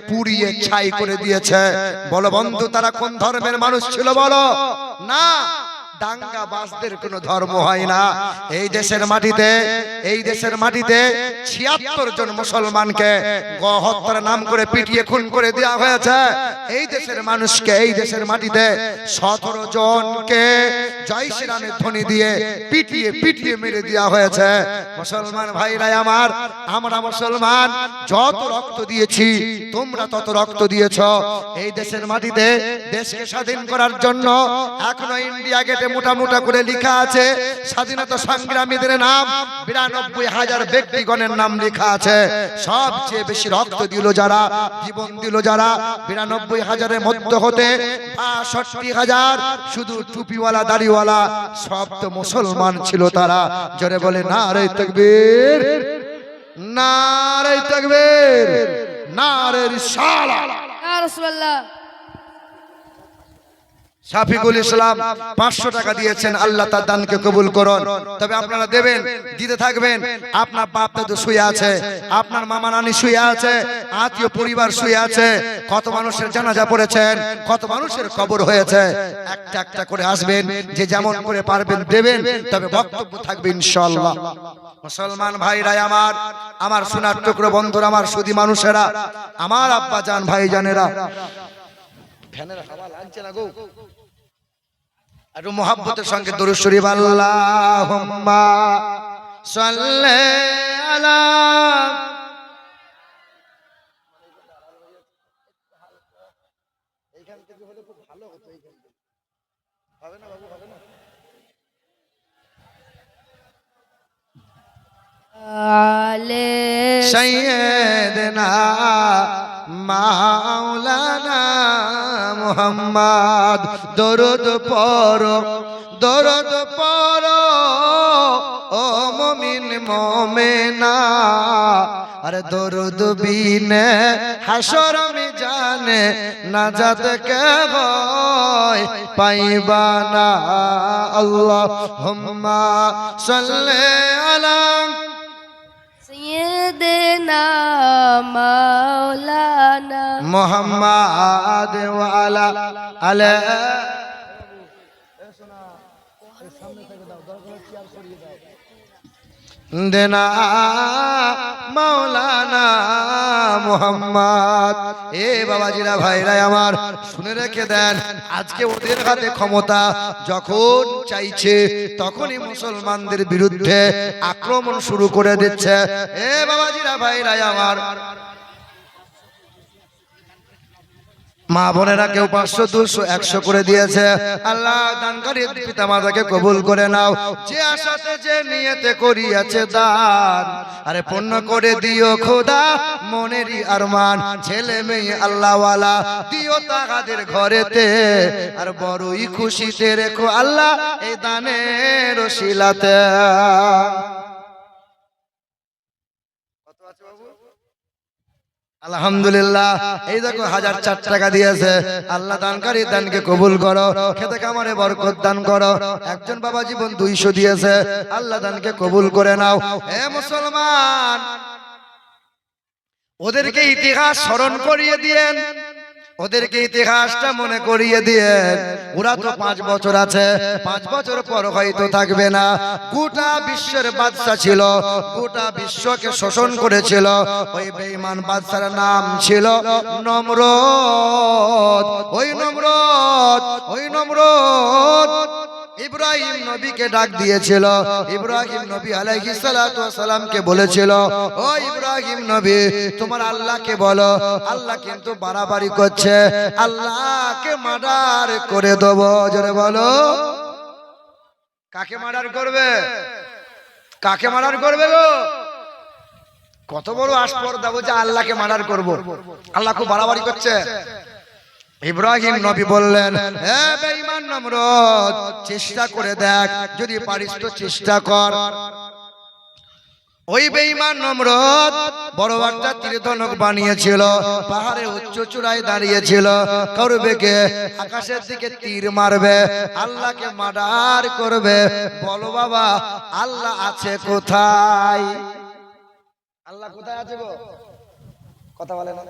পুড়িয়ে ছাই করে দিয়েছে। বলো বন্ধু, তারা কোন ধর্মের মানুষ ছিল বলো? না, দাঙ্গাবাজদের কোনো ধর্ম হয় না। এই দেশের মাটিতে 76 জন মুসলমানকে হত্যার নাম করে পিটিয়ে খুন করে দেওয়া হয়েছে। এই দেশের মানুষকে এই দেশের মাটিতে 17 জনকে জয় শ্রীরামের ধ্বনি দিয়ে পিটিয়ে পিটিয়ে মেরে দেওয়া হয়েছে। মুসলমান ভাইরা আমার, আমরা মুসলমান যত রক্ত দিয়েছি তোমরা তত রক্ত দিয়েছ। এই দেশের মাটিতে দেশকে স্বাধীন করার জন্য এখনো ইন্ডিয়া গেটে মোটা মোটা করে লেখা আছে স্বাধীনতা সংগ্রামীদের নাম, 92,000 ব্যক্তিগণের নাম লেখা আছে। সবচেয়ে বেশি রক্ত দিল যারা, জীবন দিল যারা, 92,000-এর মধ্যে হতে 62,000 শুধু টুপিওয়ালা দাড়িওয়ালা সব তো মুসলমান ছিল। তারা জোরে বলে নারে তাকবীর, নারে তাকবীর, নারে রিসালাত, ইয়া রাসূলুল্লাহ। শাফিকুল ইসলাম 500 টাকা দিয়েছেন, আল্লাহ তার দানকে কবুল করুন। তবে আপনারা দেবেন, দিতে থাকবেন। আপনার বাপ দাদু শুয়ে আছে, আপনার মামা নানি শুয়ে আছে, আত্মীয় পরিবার শুয়ে আছে, কত মানুষের জানাজা পড়েছেন, কত মানুষের কবর হয়েছে। একটা একটা করে আসবেন, যে যেমন করে পারবেন দেবেন, তবে বক্তব্য থাকবে ইনশাআল্লাহ। মুসলমান ভাইরা আমার সোনার টুকরো বন্ধুরা, আমার সুধী মানুষেরা, আমার আব্বা জান ভাই জানেরা, ফ্যানের হাওয়া লাগছে না গো, আর মুহাব্বতের সঙ্গে দরুদ শরীফ আল্লাহুম্মা সাল্লি আলা। এইখান থেকে হলে খুব ভালো হতো। এইখান থেকে হবে না বাবু, হবে না? আলে সাইয়্যিদনা মাওলানা মুহাম্মদ, দরুদ পড়ো, দরুদ পড়ো ও মুমিন মুমিনা। আরে দরুদ বিনে হাসর মিজানে নাজাত কে হয় পাইবা না। আল্লাহুম্মা সাল্লি আলা দেনা মাওলানা মোহাম্মদ ওয়ালা আলা দেনা মাওলানা মোহাম্মদ। এ বাবাজিরা ভাইরা আমার শুনে রেখে দেন, আজকে ওদের হাতে ক্ষমতা, যখন চাইছে তখনই মুসলমানদের বিরুদ্ধে আক্রমণ শুরু করে দিচ্ছে। এ বাবাজিরা ভাইরা আমার, মা বোনেরা কেউ 500 200 100 করে দিয়েছে। আল্লাহ দানকারী পিতা মাতাকে কবুল করে নাও। যে আশাতে যে নিয়তে করিয়াছে দান, আরে পূর্ণ করে দিও খোদা মনেরই আরমান। ছেলে মেয়ে আল্লাহওয়ালা দিও তাহাদের ঘরেতে, আর বড়ই খুশিতে রেখো আল্লাহ এই দানের ওসিলাতে। আলহামদুলিল্লাহ। এই দেখো 1004 টাকা দিয়েছে। আল্লাহ দানকারী দানকে কবুল করো, খেতে কামারে বরকত দান করো। একজন বাবা জীবন 200 দিয়েছে। আল্লাহ দানকে কবুল করে নাও। হে মুসলমান, ওদেরকে ইতিহাস স্মরণ করিয়ে দিয়েন, ওদেরকে ইতিহাসটা মনে করিয়ে দিয়ে। ওরা তো 5 বছর আছে, 5 বছর পর হয়তো থাকবে না। গোটা বিশ্বের বাদশা ছিল, গোটা বিশ্বকে শোষণ করেছিল। ওই বেঈমান বাদশার নাম ছিল নমরুদ। ওই নমরুদ ইব্রাহিম নবীকে ডাক দিয়েছিল। ইব্রাহিম নবী আলাইহিস সালাতু ওয়াস সালামকে বলেছিল, ও ইব্রাহিম নবী, তোমার আল্লাহকে বলো, আল্লাহ কিন্তু বাড়াবাড়ি করছে, আল্লাহকে মার্ডার করে দেব। জোরে বলো, কাকে মার্ডার করবে? কাকে মার্ডার করবে গো? কত বড় আসপর্দা, বলছে আল্লাহকে মার্ডার করব। আল্লাহ খুব বাড়াবাড়ি করছে। ইব্রাহিম নবী বললেন, হে বেঈমান নমরুদ, চেষ্টা করে দেখ, যদি পারিস তো চেষ্টা কর। ওই বেঈমান নমরুদ বড় একটা তীরধনুক বানিয়েছিল, পাহাড়ে উচ্চ চূড়ায় দাঁড়িয়েছিল। করবে কে? আকাশের দিকে তীর মারবে, আল্লাহকে মার্ডার করবে। বলো বাবা, আল্লাহ আছে কোথায়? আল্লাহ কোথায় আছে গো? কথা বলে না।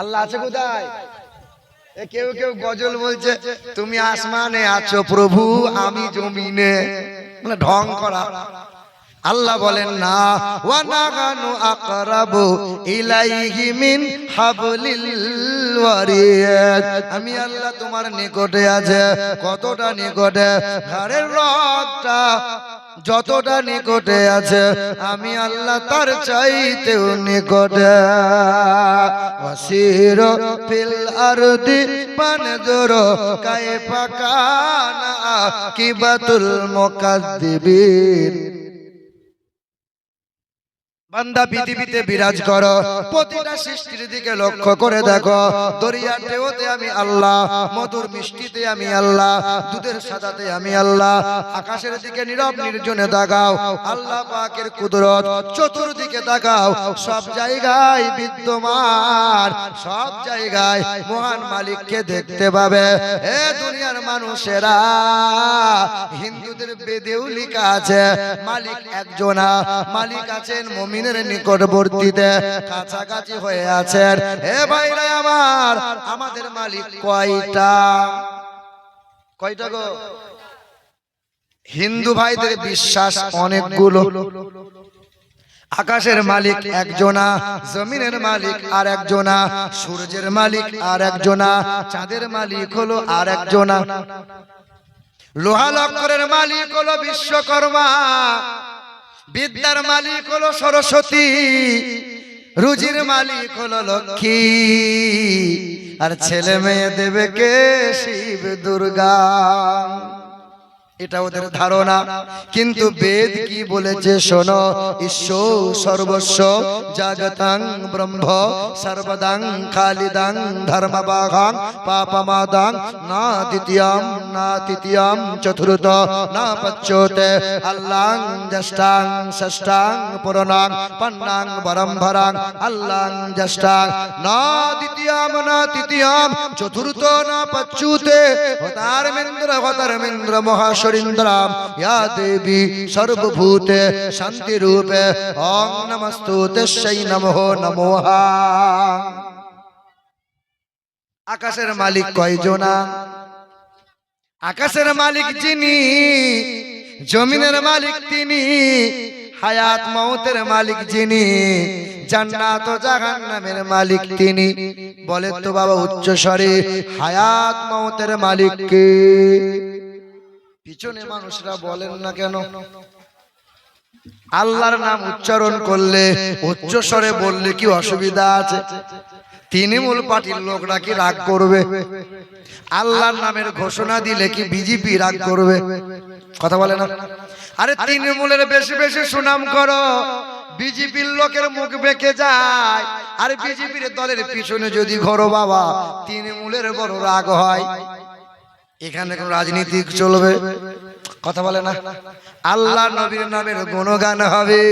আল্লাহ আছে কোথায়? কেউ কেউ গজল বলছে, তুমি আসমানে আছো প্রভু, আমি জমিনে, মানে ঢং করা। আল্লাহ বলেন না, ওয়া নাহানু আকরাবু ইলাইহি মিন হাবলিল ওয়ারিদ। আমি আল্লাহ তোমার নিকটে আছে। কতটা নিকটে? ঘাড়ের রগটা যতটা নিকটে আছে, আমি আল্লাহ তার চাইতেও নিকটে। ওয়াসির ফিল আরদি পানজুর কাইফা কানা আকিবাতুল মুকাদ্দিবিন। বান্দা পৃথিবীতে বিরাজ করো, প্রতিটা সৃষ্টির দিকে লক্ষ্য করে দেখো। দরিয়ার ঢেউতে আমি আল্লাহ, মধুর মিষ্টিতে আমি আল্লাহ, দুধের সাদাতে আমি আল্লাহ। আকাশের দিকে নীরব নির্জনে তাকাও, আল্লাহ পাকের কুদরত চতুর্দিকে তাকাও। সব জায়গায় বিদ্যমান, সব জায়গায় মহান মালিককে দেখতে পাবে। এ দুনিয়ার মানুষেরা, হিন্দুদের বেদেও লেখা আছে মালিক একজনা। মালিক আছেন মুমিনের নিকটবর্তীতে, কাছাকাছি হয়ে আছেন। হে ভাইরা আমার, আমাদের মালিক কয়টা? কয়টা গো? হিন্দু ভাইদের বিশ্বাস অনেকগুলো। আকাশের মালিক একজনা, জমিনের মালিক আর একজনা, সূর্যের মালিক আর একজনা, চাঁদের মালিক হলো আর একজনা, লোহা লক্করের মালিক হলো বিশ্বকর্মা, বিদ্যার মালিক হলো সরস্বতী, রুজির মালিক হলো লক্ষ্মী, আর ছেলে মেয়ে দেবে কে? শিব দুর্গা। এটা ওদের ধারণা। কিন্তু বেদ কি বলেছে শোনো, ঈশ্বর সর্বস্ব জাগতাং ব্রহ্ম সর্বদাং খালিদাং ধর্মবাগাং পাপমাদাং না তৃতীয়াম চতুর্থ না পচ্যতে আল্লাং জ্যেষ্ঠাং ষষ্ঠাং পুরনাং পন্নাং বরম্ভরাং আল্লাং জ্যেষ্ঠাং না তৃতীয়াম চতুর্থ না পচ্যুতে হতারমেন্দ্র মহাশয় সরিন্দ্রাম ইয়া দেবী সর্বভূতে শান্তি রূপে ওম নমস্তুতে সেই নমঃ নমঃ। আকাশের মালিক কয়জনা? আকাশের মালিক যিনি, জমিনের মালিক তিনি, হায়াত মওতের মালিক যিনি, জান্নাত ও জাহান্নামের মালিক তিনি। বলে তো বাবা উচ্চ স্বরে, হায়াত মওতের মালিক কে? পিছনে মানুষরা বলেন না কেন? আল্লাহর নাম উচ্চারণ করলে উচ্চ স্বরে বললে কি অসুবিধা আছে? তৃণমূল পার্টির লোকরা কি রাগ করবে? আল্লাহর নামের ঘোষণা দিলে কি বিজেপি রাগ করবে? কথা বলে না? আরে তৃণমূলের বেশি বেশি সুনাম করো, বিজেপির লোকের মুখ বেঁকে যায়। আর বিজেপির দলের পিছনে যদি ঘোরো বাবা, তৃণমূলের বড় রাগ হয়। এখানে কোন রাজনীতি চলবে? কথা বলে না? আল্লাহ নবীর নামের গুণগান হবে,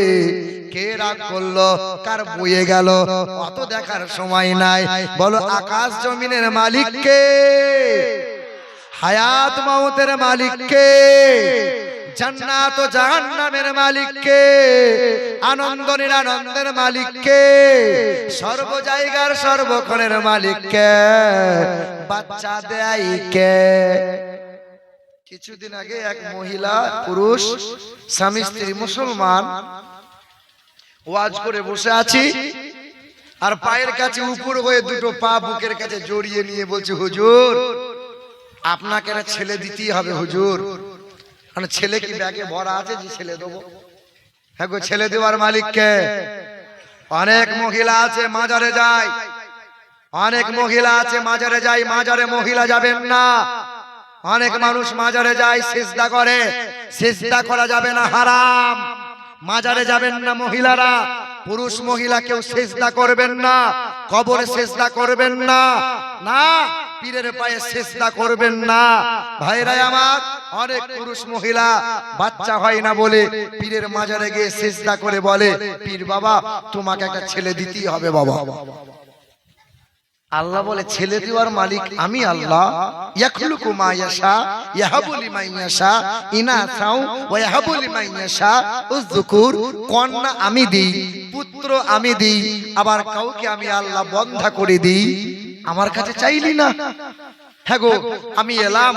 কে রাগ করলো, কার বয়ে গেল, অত দেখার সময় নাই। বলো আকাশ জমিনের মালিক কে? হায়াত মওতের মালিক কে? জান্নাত ও জাহান্নামের মালিক কে? আনন্দ নিরানন্দের মালিক কে? সর্ব জায়গার সর্বক্ষণের মালিক কে? বাচ্চা দেয় কে? কিছুদিন আগে এক মহিলা পুরুষ স্বামী স্ত্রী মুসলমান ওয়াজ করে বসে আছি, আর পায়ের কাছে উপর হয়ে দুটো পা বুকের কাছে জড়িয়ে নিয়ে বলছে, হুজুর আপনাকে একটা ছেলে দিতেই হবে হুজুর। মানে ছেলে কি ব্যাগে ভরা আছে যে ছেলে দেবো? হ্যাঁ গো, ছেলে দেওয়ার মালিক কে? অনেক মহিলা আছে মাজারে যায়, অনেক মহিলা আছে মাজারে যায়, মাজারে মহিলা যাবেন না। অনেক মানুষ মাজারে যায় সিজদা করে, সিজদা করা যাবে না, হারাম। মাজারে যাবেন না মহিলারা, পুরুষ মহিলা কেউ সিজদা করবেন না, কবরে সিজদা করবেন না, না পীরের পায়ে সিজদা করবেন না। ভাইরা আমার, অনেক পুরুষ মহিলা বাচ্চা হয় না বলে পীরের মাজারে গিয়ে সিজদা করে বলে, পীর বাবা তোমাকে একটা ছেলে দিতেই হবে বাবা। আল্লাহ বলে ছেলে দেওয়ার মালিক আমি আল্লাহ। ইয়াখলুকু মা ইয়াশা ইয়াহাবু লিমান ইয়াশা ইনাসাও ওয়া ইয়াহাবু লিমান ইয়াশা উযকুর। কন্যা আমি দেই, পুত্র আমি দেই, আবার কাউকে আমি আল্লাহ বন্ধা করে দেই। আমার কাছে চাইলি না? হ্যাঁ গো, আমি এলাম,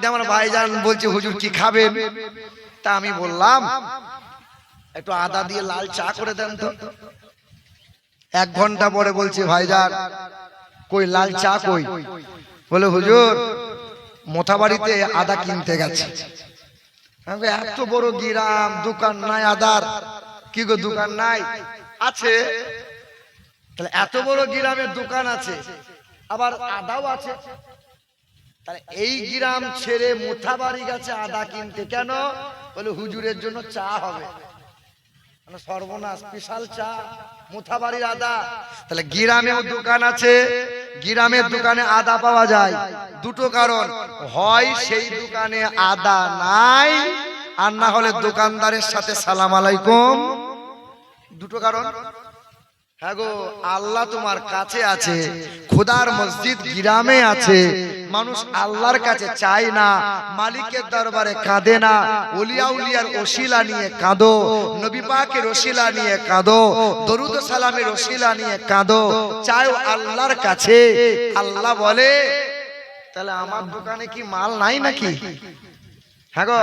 আমার ভাইজান বলছে হুজুর কি খাবেন? তা আমি বললাম একটু আদা দিয়ে লাল চা করে দেন তো। 1 ঘন্টা পরে বলছে ভাইজান কই লাল চা কই? বলে হুজুর মোথাবাড়িতে আদা কিনতে গেছে। এত বড় গ্রাম, দোকান নাই আদার? কি গো দোকান নাই? আছে। তাহলে এত বড় গ্রামের দোকান আছে, আবার আদাও আছে, তাহলে এই গ্রাম ছেড়ে মোথাবাড়ি গেছে আদা কিনতে কেন? বলে হুজুরের জন্য চা হবে। সর্বনাশ, স্পেশাল চা, মোথাবাড়ির আদা। তাহলে গ্রামেও দোকান আছে, গ্রামের দোকানে আদা পাওয়া যায়। দুটো কারণ, হয় সেই দোকানে আদা নাই, আর না হলে দোকানদারের সাথে সালাম আলাইকুম। দুটো কারণ। হ্যাঁ গো, আল্লাহ তোমার কাছে আছে, খোদার মসজিদ গ্রামে আছে, মানুষ আল্লাহর কাছে চায় না, মালিকের দরবারে কাঁদে না, ওলিয়া উলিয়ার ওসিলা নিয়ে কাঁদো, নবী পাকের ওসিলা নিয়ে কাঁদো, দরুদ ও সালামের ওসিলা নিয়ে কাঁদো, চাও আল্লাহর কাছে। আল্লাহ বলে তাহলে আমার দোকানে কি মাল নাই নাকি? হ্যাঁ গো,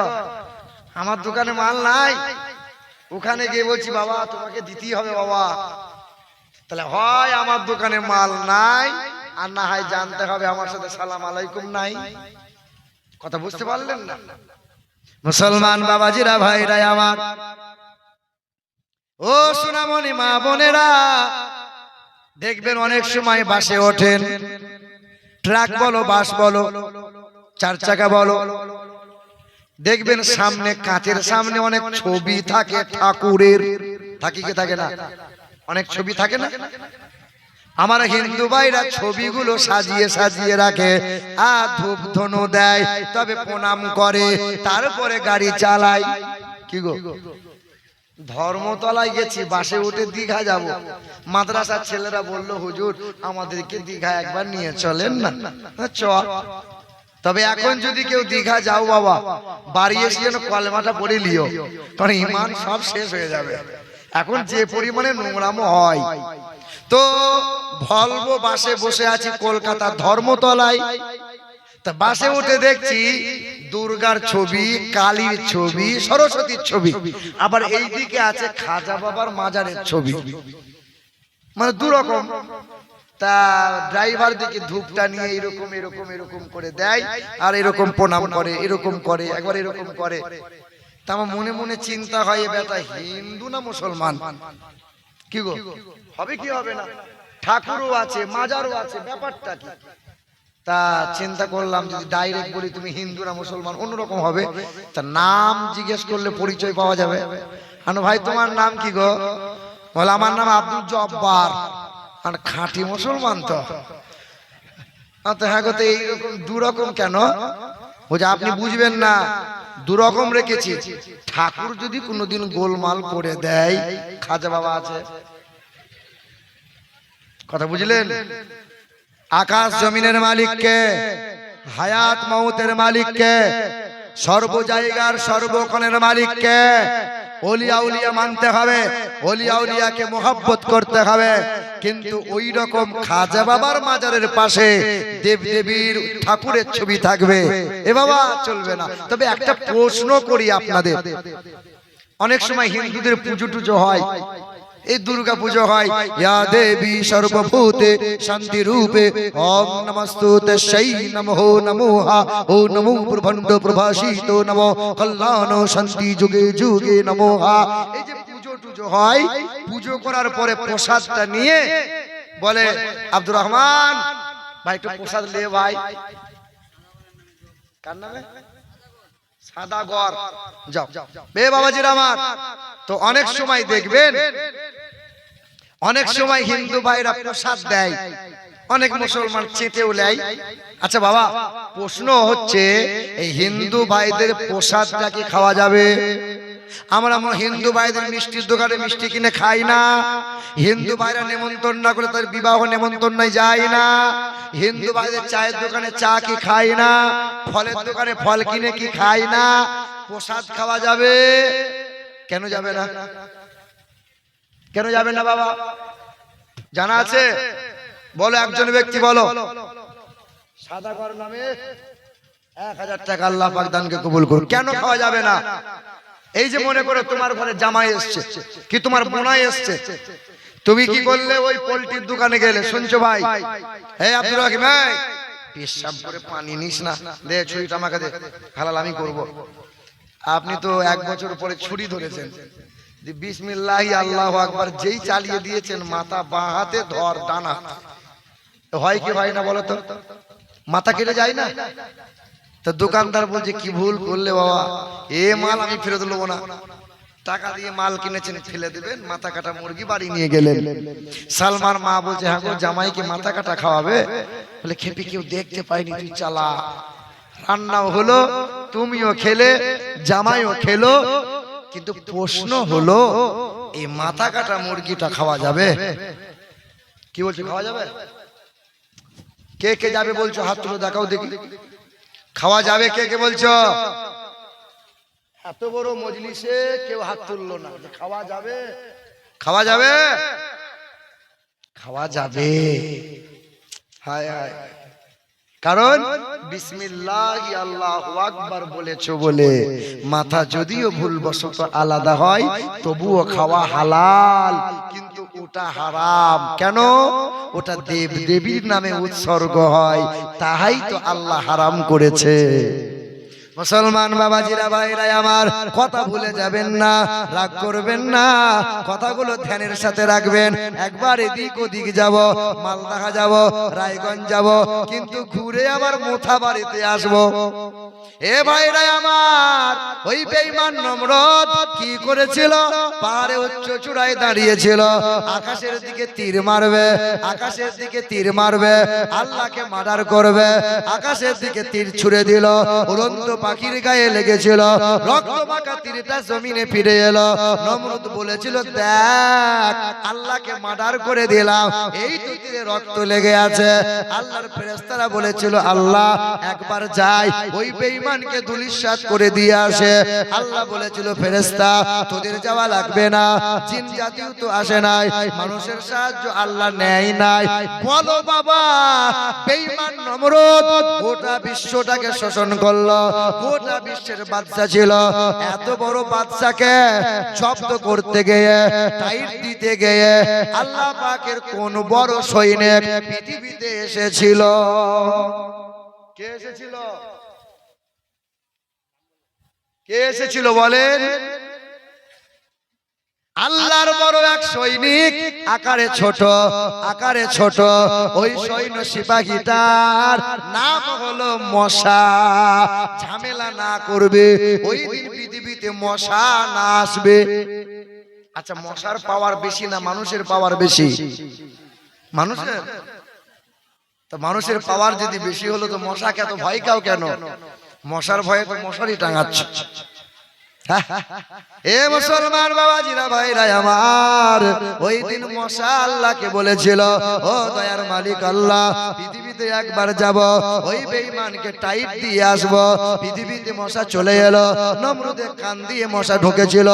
আমার দোকানে মাল নাই, ওখানে গিয়ে বলছি বাবা তোমাকে দিতেই হবে বাবা। তাহলে হয় আমার দোকানে মাল নাই, আর না হয় জানতে হবে আমার সাথে সালাম আলাইকুম নাই। কথা বুঝতে পারলেন না? মুসলমান বাবাজিরা, ভাইরা আমার, ও সোনামণি মা বোনেরা, দেখবেন অনেক সময় বাসে ওঠেন, ট্রাক বলো, বাস বলো, 4 চাকা বলো, দেখবেন সামনে কাঁচের সামনে অনেক ছবি থাকে ঠাকুরের। থাকে কি থাকে না? অনেক ছবি থাকে না? আমার হিন্দু ভাইরা ছবিগুলো সাজিয়ে সাজিয়ে রাখে, আর ধূপ ধনু দেয়, তবে প্রণাম করে, তারপরে গাড়ি চালায়। কি গো, ধর্মতলায় গেছি, বাসে উঠে দীঘা যাব, মাদ্রাসার ছেলেরা বললো হুজুর আমাদেরকে দীঘা একবার নিয়ে চলেন না। চল। তবে এখন যদি কেউ দীঘা যাও বাবা, বাড়ি এসে যেন কলমাটা পড়ে লিও, কারণ ইমান সব শেষ হয়ে যাবে। এখন যে পরিমাণে নোংরামো হয়। তো ভলভো বাসে বসে আছি কলকাতার ধর্মতলায়, তা বাসে উঠে দেখছি দুর্গার ছবি, কালীর ছবি, সরস্বতীর ছবি, আবার এই দিকে আছে খাজা বাবার মাজারের ছবি, মানে দুরকম। তা ড্রাইভার দিকে ধূপটা নিয়ে এরকম এরকম এরকম করে দেয়, আর এরকম প্রণাম করে, এরকম করে, একবার এরকম করে। তা আমার মনে মনে চিন্তা হয়, এ বেটা হিন্দু না মুসলমান? কি গো, হবে কি হবে না? ঠাকুরও আছে, মাজারও আছে, ব্যাপারটা কি? তা চিন্তা করলাম, যদি ডাইরেক্ট বলি তুমি হিন্দু না মুসলমান, অন্যরকম হবে। তা নাম জিজ্ঞেস করলে পরিচয় পাওয়া যাবে। আনো ভাই, তোমার নাম কি গো? বলে আমার নাম আব্দুল জব্বার। আর খাঁটি মুসলমান তো। হ্যাঁ গো, তো এইরকম দুরকম কেন? বলছে আপনি বুঝবেন না, দুরকম রেখেছি। ঠাকুর যদি কোনোদিন গোলমাল করে দেয়, খাজা বাবা আছে। কথা বুঝলেন? আকাশ জমিনের মালিককে, হায়াত মউতের মালিককে, সর্ব জায়গার সর্বক্ষণের মালিককে ওলিয়া উলিয়া মানতে হবে, ওলিয়া উলিয়াকে মোহাব্বত করতে হবে। কিন্তু ওই রকম খাজা বাবার মাজারের পাশে দেব দেবীর ঠাকুরের ছবি থাকবে, এ বাবা চলবে না। তবে একটা প্রশ্ন করি আপনাদের, অনেক সময় হিন্দুদের পুজো টুজো হয়, এই দুর্গা পুজো হয়, ইয়া দেবী সর্বভূতে শান্তি রূপে ওম নমস্তুতে সেই নমো নমোহা ও নমো প্রভণ্ড প্রভাসিত নমো কল্যাণ শান্তি যুগে যুগে নমোহা। এই যে পুজো টুজো হয়, পুজো করার পরে প্রসাদটা নিয়ে বলে আব্দুর রহমান ভাই একটু প্রসাদ লে ভাই। কার নামে? সাদাগর। যাও বে বাবাজির আমার। তো অনেক সময় দেখবেন, অনেক সময় হিন্দু ভাইরা প্রসাদ দেয়, অনেক মুসলমান চেটেও নেয়। আচ্ছা বাবা, প্রশ্ন হচ্ছে এই হিন্দু ভাইদের প্রসাদটা কি খাওয়া যাবে? আমরা হিন্দু ভাইদের মিষ্টির দোকানে মিষ্টি কিনে খাই না, হিন্দু ভাইরা নেমন্তন্ন না করে তার বিবাহ নেমন্তন্নায় যায় না, হিন্দু ভাইদের চায়ের দোকানে চা কি খাই না, ফলের দোকানে ফল কিনে কি খাই না। প্রসাদ খাওয়া যাবে? কেন যাবে না? কেন যাবে না বাবা? জানা আছে? বলো একজন ব্যক্তি বলো। সাদাগর নামে 1000 টাকা আল্লাহ পাক দানকে কবুল করুন। কেন খাওয়া যাবে না? এই যে মনে করো তোমার ঘরে জামাই এসছে কি তোমার বোনাই এসছে, তুমি কি করলে? ওই পোল্ট্রির দোকানে গেলে, শুনছো ভাই, হে আব্দুর রহিম ভাই পেশাব করে পানি নিস না, দে ছুরিটা আমাকে দে, হালাল আমি করব। আপনি তো 1 বছর পরে ছুরি ধরেছেন, বিসমিল্লাহ আল্লাহু আকবার যেই চালিয়ে দিয়েছেন, মাথা বাঁ হাতে ধর ডানা, হয় কি হয় না বলো তো? মাথা কেটে যায় না? তো দোকানদার বলছে কি ভুল করলে বাবা, এ মাল আমি ফেরত দেবো না, টাকা দিয়ে মাল কিনেছেন ফেলে দেবেন। মাথা কাটা মুরগি বাড়ি নিয়ে গেলেন। সালমার মা বলছে হ্যাঁ গো, জামাইকে মাথা কাটা খাওয়াবে? বলে খেপি কেউ দেখতে পাইনি, তুই চালা। রান্নাও হলো, তুমিও খেলে, জামাইও খেলো, কিন্তু প্রশ্ন হলো এই মাথা কাটা মুরগিটা খাওয়া যাবে? কি বলছো, খাওয়া যাবে? কে কে যাবে বলছো? হাত তুলে দেখাও দেখি। খাওয়া যাবে কে কে বলছো? এত বড় মজলিসে কেউ হাত তুললো না। খাওয়া যাবে? খাওয়া যাবে? খাওয়া যাবে। হায় হায়, কারণ বিসমিল্লাহ আল্লাহু আকবার বলেছো বলে। মাথা যদিও ভুলবশত আলাদা হয়, তবুও খাওয়া হালাল, কিন্তু ওটা হারাম। কেন? ওটা দেব দেবীর নামে উৎসর্গ হয়, তাই তো আল্লাহ হারাম করেছে। মুসলমান বাবাজিরা ভাইরা আমার, কথা ভুলে যাবেন না, রাগ করবেন না, কথাগুলো ধ্যানের সাথে রাখবেন। একবার এদিক ওদিক যাব, মালদা যাব, রায়গঞ্জ যাব, কিন্তু ঘুরে আবার মোথাবাড়িতে আসবো। এ ভাইরা আমার, ওই বেঈমান নমরুদ কি করেছিল? পাহাড়ে উচ্চ চূড়ায় দাঁড়িয়েছিল, আকাশের দিকে তীর মারবে, আকাশের দিকে তীর মারবে, আল্লাহকে মার্ডার করবে। আকাশের দিকে তীর ছুড়ে দিল, উড়ন্ত পাখির গায়ে লেগেছিল, রক্ত মাখা তীরটা জমিনে ফিরে এলো। নমরুদ বলেছিল, দেখ আল্লাহকে মার্ডার করে দিলাম, এই তো তীরে রক্ত লেগে আছে। আল্লাহর ফেরেশতারা বলেছিল, আল্লাহ একবার যাই ওই বেঈমানকে ধূলিসাৎ করে দিয়ে আসে। আল্লাহ বলেছিল, ফেরেশতা তোদের যাওয়া লাগবে না, জিন জাতিও তো আসে নাই, মানুষের সাহায্য আল্লাহ নেয় নাই। বলো বাবা, বেঈমান নমরুদ গোটা বিশ্বটাকে শোষণ করলো, গোটা বিশ্বের বাদশা ছিল। এত বড় বাদশাকে জব্দ করতে গিয়ে, টাইট দিতে গিয়ে আল্লাহ পাকের কোন বড় সৈনিক পৃথিবীতে এসেছিল? কে এসেছিল? কে এসেছিল বলেন? আল্লাহর বড় এক সৈনিক, আকারে ছোট, আকারে ছোট। ওই সৈন্য সিপাহীটার নাম হলো মশা। ঝামেলা না করবে, ওই দিন পৃথিবীতে মশা না আসবে। আচ্ছা, মশার পাওয়ার বেশি না মানুষের পাওয়ার বেশি? মানুষের তো, মানুষের পাওয়ার যদি বেশি হলো তো মশাকে এত ভয় কাও কেন? মশার ভয়ে তো মশারি টাঙাচ্ছে। এ মুসলমান বাবাজিরা ভাইরা আমার, ওই দিন মশা আল্লাহকে বলেছিল, ও দয়ার মালিক আল্লাহ, পৃথিবীতে একবার যাব, ওই বেঈমানকে টাইট দিয়ে আসব। পৃথিবীতে মশা চলে এলো, নমরুদের কান দিয়ে মশা ঢুকেছিল,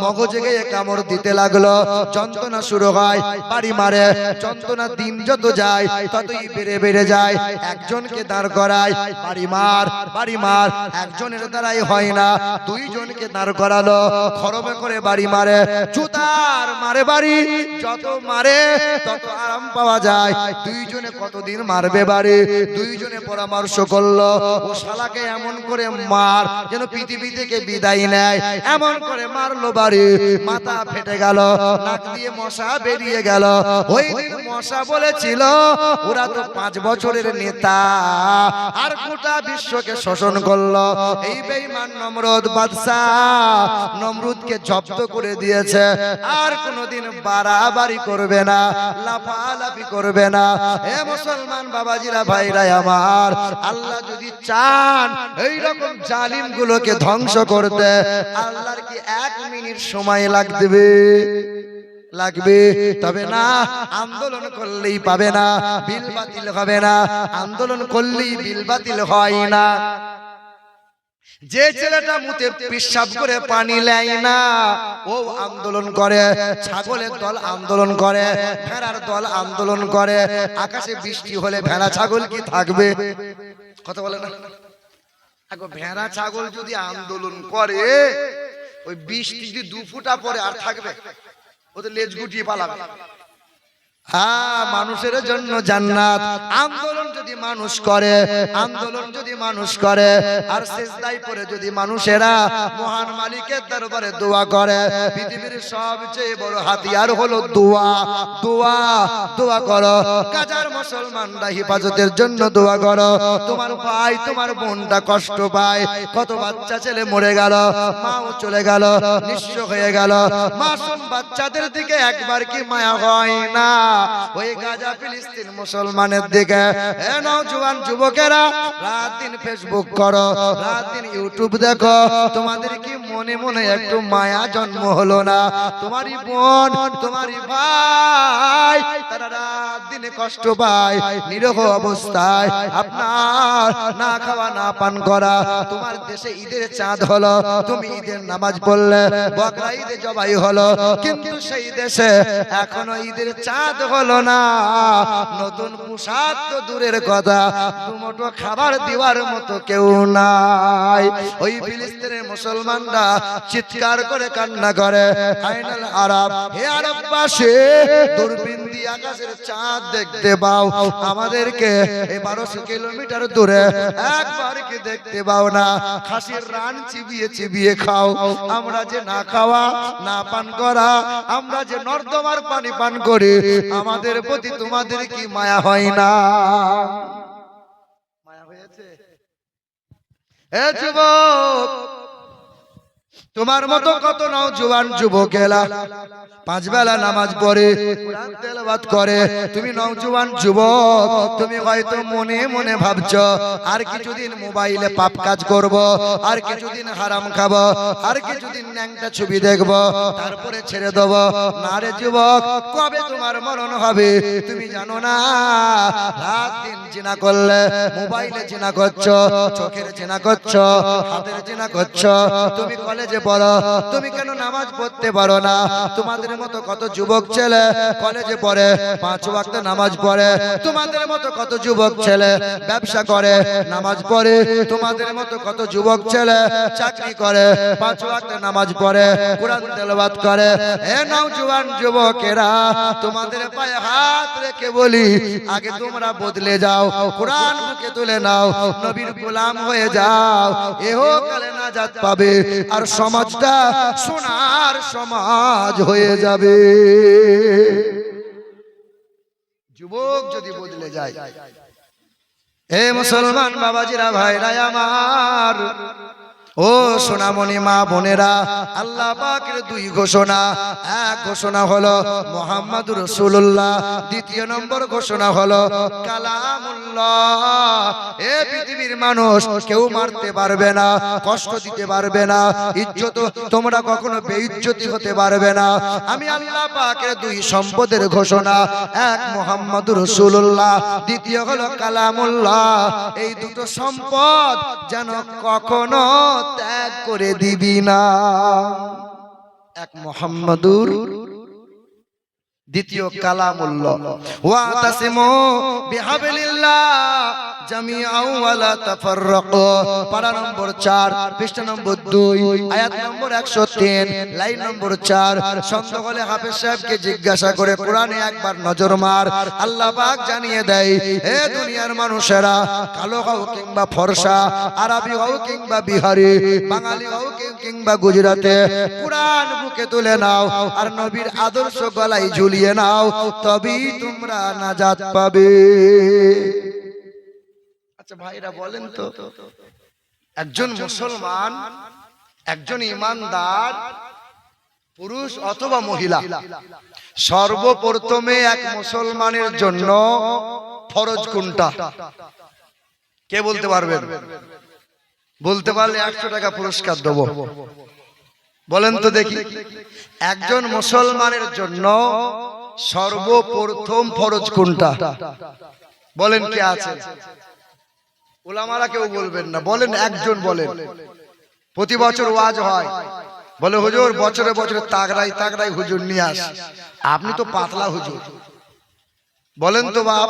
মগজে গিয়ে কামড় দিতে লাগলো, যন্ত্রণা শুরু হয়, বাড়ি মারে। যন্ত্রণা দিন যত যায় ততই বেড়ে বেড়ে যায়। একজনকে দাঁড় করায়, বাড়ি মার, বাড়ি মার। একজনের দ্বারাই হয় না, দুইজনকে দাঁড় করালো, খরবে করে বাড়ি মারে, জুতার মারে বাড়ি, যত মারে তত আরাম পাওয়া যায়। দুইজনে কতদিন মারবে বাড়ি? দুইজনে পরামর্শ করলো, ও শালাকে এমন করে মার যেন পৃথিবী থেকে বিদায় নেয়। এমন করে মারলো বাড়ি, মাথা ফেটে গেল, নাক দিয়ে মশা বেরিয়ে গেল। ওই দিন মশা বলেছিল, ওরা তো 5 বছরের নেতা, আর গোটা বিশ্বকে শোষণ করলো। এই বেঈমান নমরুদ বাদশা নমরুদকে জব্দ করে দিয়েছে, আর কোনোদিন বাড়াবাড়ি করবে না, লাফালাফি করবে না। হে মুসলমান বাবাজিরা ভাইরা আমার, আল্লাহ যদি চান এই রকম জালিম গুলোকে ধ্বংস করতে, আল্লাহর কি 1 মিনিট সময় লাগবে? লাগবে? তবে না, আন্দোলন করলেই পাবে না, বিল বাতিল হবে না। আন্দোলন করলেই বিল বাতিল হয় না। যে ছেলেটা মুতে পেশাব করে পানি নেয় না, ও আন্দোলন করে। ছাগলের দল আন্দোলন করে, ভেড়ার দল আন্দোলন করে। আকাশে বৃষ্টি হলে ভেড়া ছাগল কি থাকবে? কথা বলে না? ভেড়া ছাগল যদি আন্দোলন করে, ওই বৃষ্টি যদি 2 ফুটা পরে আর থাকবে? ওদের লেজ গুটিয়ে পালাবে। মানুষের জন্য জান্নাত। আন্দোলন যদি মানুষ করে, আন্দোলন যদি মানুষ করে, আর সিজদায় পড়ে যদি মানুষেরা মহান মালিকের দরবারে দোয়া করে, পৃথিবীর সবচেয়ে বড় হাতিয়ার হলো দোয়া। দোয়া, দোয়া করো। গাজার মুসলমানরা হেফাজতের জন্য দোয়া করো। তোমার ভাই, তোমার বোনটা কষ্ট পায়, কত বাচ্চা ছেলে মরে গেল, মাও চলে গেল, নিঃস্ব হয়ে গেল। মাসুম বাচ্চাদের দিকে একবার কি মায়া হয় না? ওই গাজা ফিলিস্তিন মুসলমানের দিকে, হে নওজোয়ান যুবকেরা, রাত দিন ফেসবুক করো, রাত দিন ইউটিউব দেখো, তোমাদের কি মনে মনে একটু মায়া জন্ম হলো না? তোমারই বোন, তোমারই ভাই, তারা রাত দিনে কষ্ট পায়, নিরহ অবস্থায়, আপনার না খাওয়া না পান করা। তোমার দেশে ঈদের চাঁদ হলো, তুমি ঈদের নামাজ পড়লে, বকরা ঈদে জবাই হলো, কিন্তু সেই দেশে এখনো ঈদের চাঁদ হলো না। নতুন পোশাক তো দূরের কথা, দুমুঠো খাবার দেওয়ার মতো কেউ নাই। ওই ফিলিস্তিনের মুসলমানরা চিৎকার করে কান্না করে, ফাইনাল আরব, হে আরববাসী, দূরবীন দিয়ে আকাশের চাঁদ দেখতে পাও, আমাদেরকে 1200 কিলোমিটার দূরে একবার কি দেখতে পাও না? খাসির রান চিবিয়ে চিবিয়ে খাও, আমরা যে না খাওয়া না পান করা, আমরা যে নর্দমার পানি পান করি, আমাদের প্রতি তোমাদের কি মায়া হয় না? মায়া হয়েছে? এ যুবক, তোমার মতো কত নওজোয়ান যুবকেরা পাঁচ বেলা নামাজ পড়ে কোরআন তেলাওয়াত করে, তুমি নওজোয়ান যুবক, তুমি হয়তো মনে মনে ভাবছো আর কিছুদিন মোবাইলে পাপ কাজ করব, আর কিছুদিন হারাম খাবো, আর কিছুদিন ন্যাংটা ছবি দেখব, তারপরে ছেড়ে দেব। না রে যুবক, কবে তোমার মরণ হবে তুমি জানো না। রাত দিন জিনা করলে, মোবাইলে জিনা করছো, চোখের জিনা করছো, হাতের জিনা করছো। তুমি কলেজে পড়ো, তুমি কেন নামাজ পড়তে পারো না? তোমাদের মতো কত যুবক ছেলে কলেজে পড়ে, 5 ওয়াক্ত নামাজ পড়ে। তোমাদের মতো কত যুবক ছেলে ব্যবসা করে, নামাজ পড়ে। তোমাদের মতো কত যুবক ছেলে চাকরি করে, 5 ওয়াক্ত নামাজ পড়ে, কোরআন তেলাওয়াত করে। হে নওজোয়ান যুবকেরা, তোমাদের পায়ে হাত রেখে বলি, আগে তোমরা বদলে যাও, কোরআন বুকে তুলে নাও, নবীর গোলাম হয়ে যাও, ইহকালে নাজাত পাবে, আর সমাজটা সোনার সমাজ হয়ে যাবে। যুবক যদি বদলে যায়। হে মুসলমান বাবাজিরা, ভাইরা আমার, ও সোনামণি মা বোনেরা, আল্লাহ পাকের 2 ঘোষণা। এক ঘোষণা হলো মুহাম্মাদুর রাসূলুল্লাহ, দ্বিতীয় নম্বর ঘোষণা হলো কালামুল্লাহ। এ পৃথিবীর মানুষ কেউ মারতে পারবে না, কষ্ট দিতে পারবে না, ইজ্জত তোমরা কখনো বেইজ্জতি হতে পারবে না। আমি আল্লাহ পাকের 2 সম্পদের ঘোষণা, এক মুহাম্মাদুর রাসূলুল্লাহ, দ্বিতীয় হলো কালামুল্লাহ। এই দুটো সম্পদ যেন কখনো ত্যাগ করে দিবি না। এক মুহাম্মাদুর, দ্বিতীয় কালামুল্লাহ। ওয়াতাসিমু বিহাবলিল্লাহ জামিআন ওয়া লা তাফাররাকু। পারা নম্বর 4, পৃষ্ঠা নম্বর 2, আয়াত নম্বর 103, লাইন নম্বর 4। সন্দেহ হলে হাফেজ সাহেবকে জিজ্ঞাসা করে কোরআনে একবার নজর মার। আল্লাহ পাক জানিয়ে দেয়, হে দুনিয়ার মানুষেরা, কালো হও কিংবা ফর্সা, আরবি হও কিংবা বিহারি, বাঙালি হও কিংবা গুজরাতে, কোরআন বুকে তুলে নাও আর নবীর আদর্শ গলায় ঝুলিয়ে নাও, তবেই তোমরা নাজাত পাবে। আচ্ছা ভাইরা বলেন তো, একজন মুসলমান, একজন ইমানদার পুরুষ অথবা মহিলা, সর্বপ্রথমে এক মুসলমানের জন্য ফরজ কোনটা? কে বলতে পারবেন? বলতে পারলে 100 টাকা পুরস্কার দেব। বলেন তো দেখি, একজন মুসলমানের জন্য সর্বপ্রথম ফরজ কোনটা? বলেন কে আছে? উলামারা কেউ বলবেন না, বলেন একজন বলেন। প্রতি বছর ওয়াজ হয়, বলে হুজুর বছরে বছরে তাগড়াই তাগড়াই হুজুর নিয়ে আস, আপনি তো পাতলা হুজুর। বলেন তো বাপ,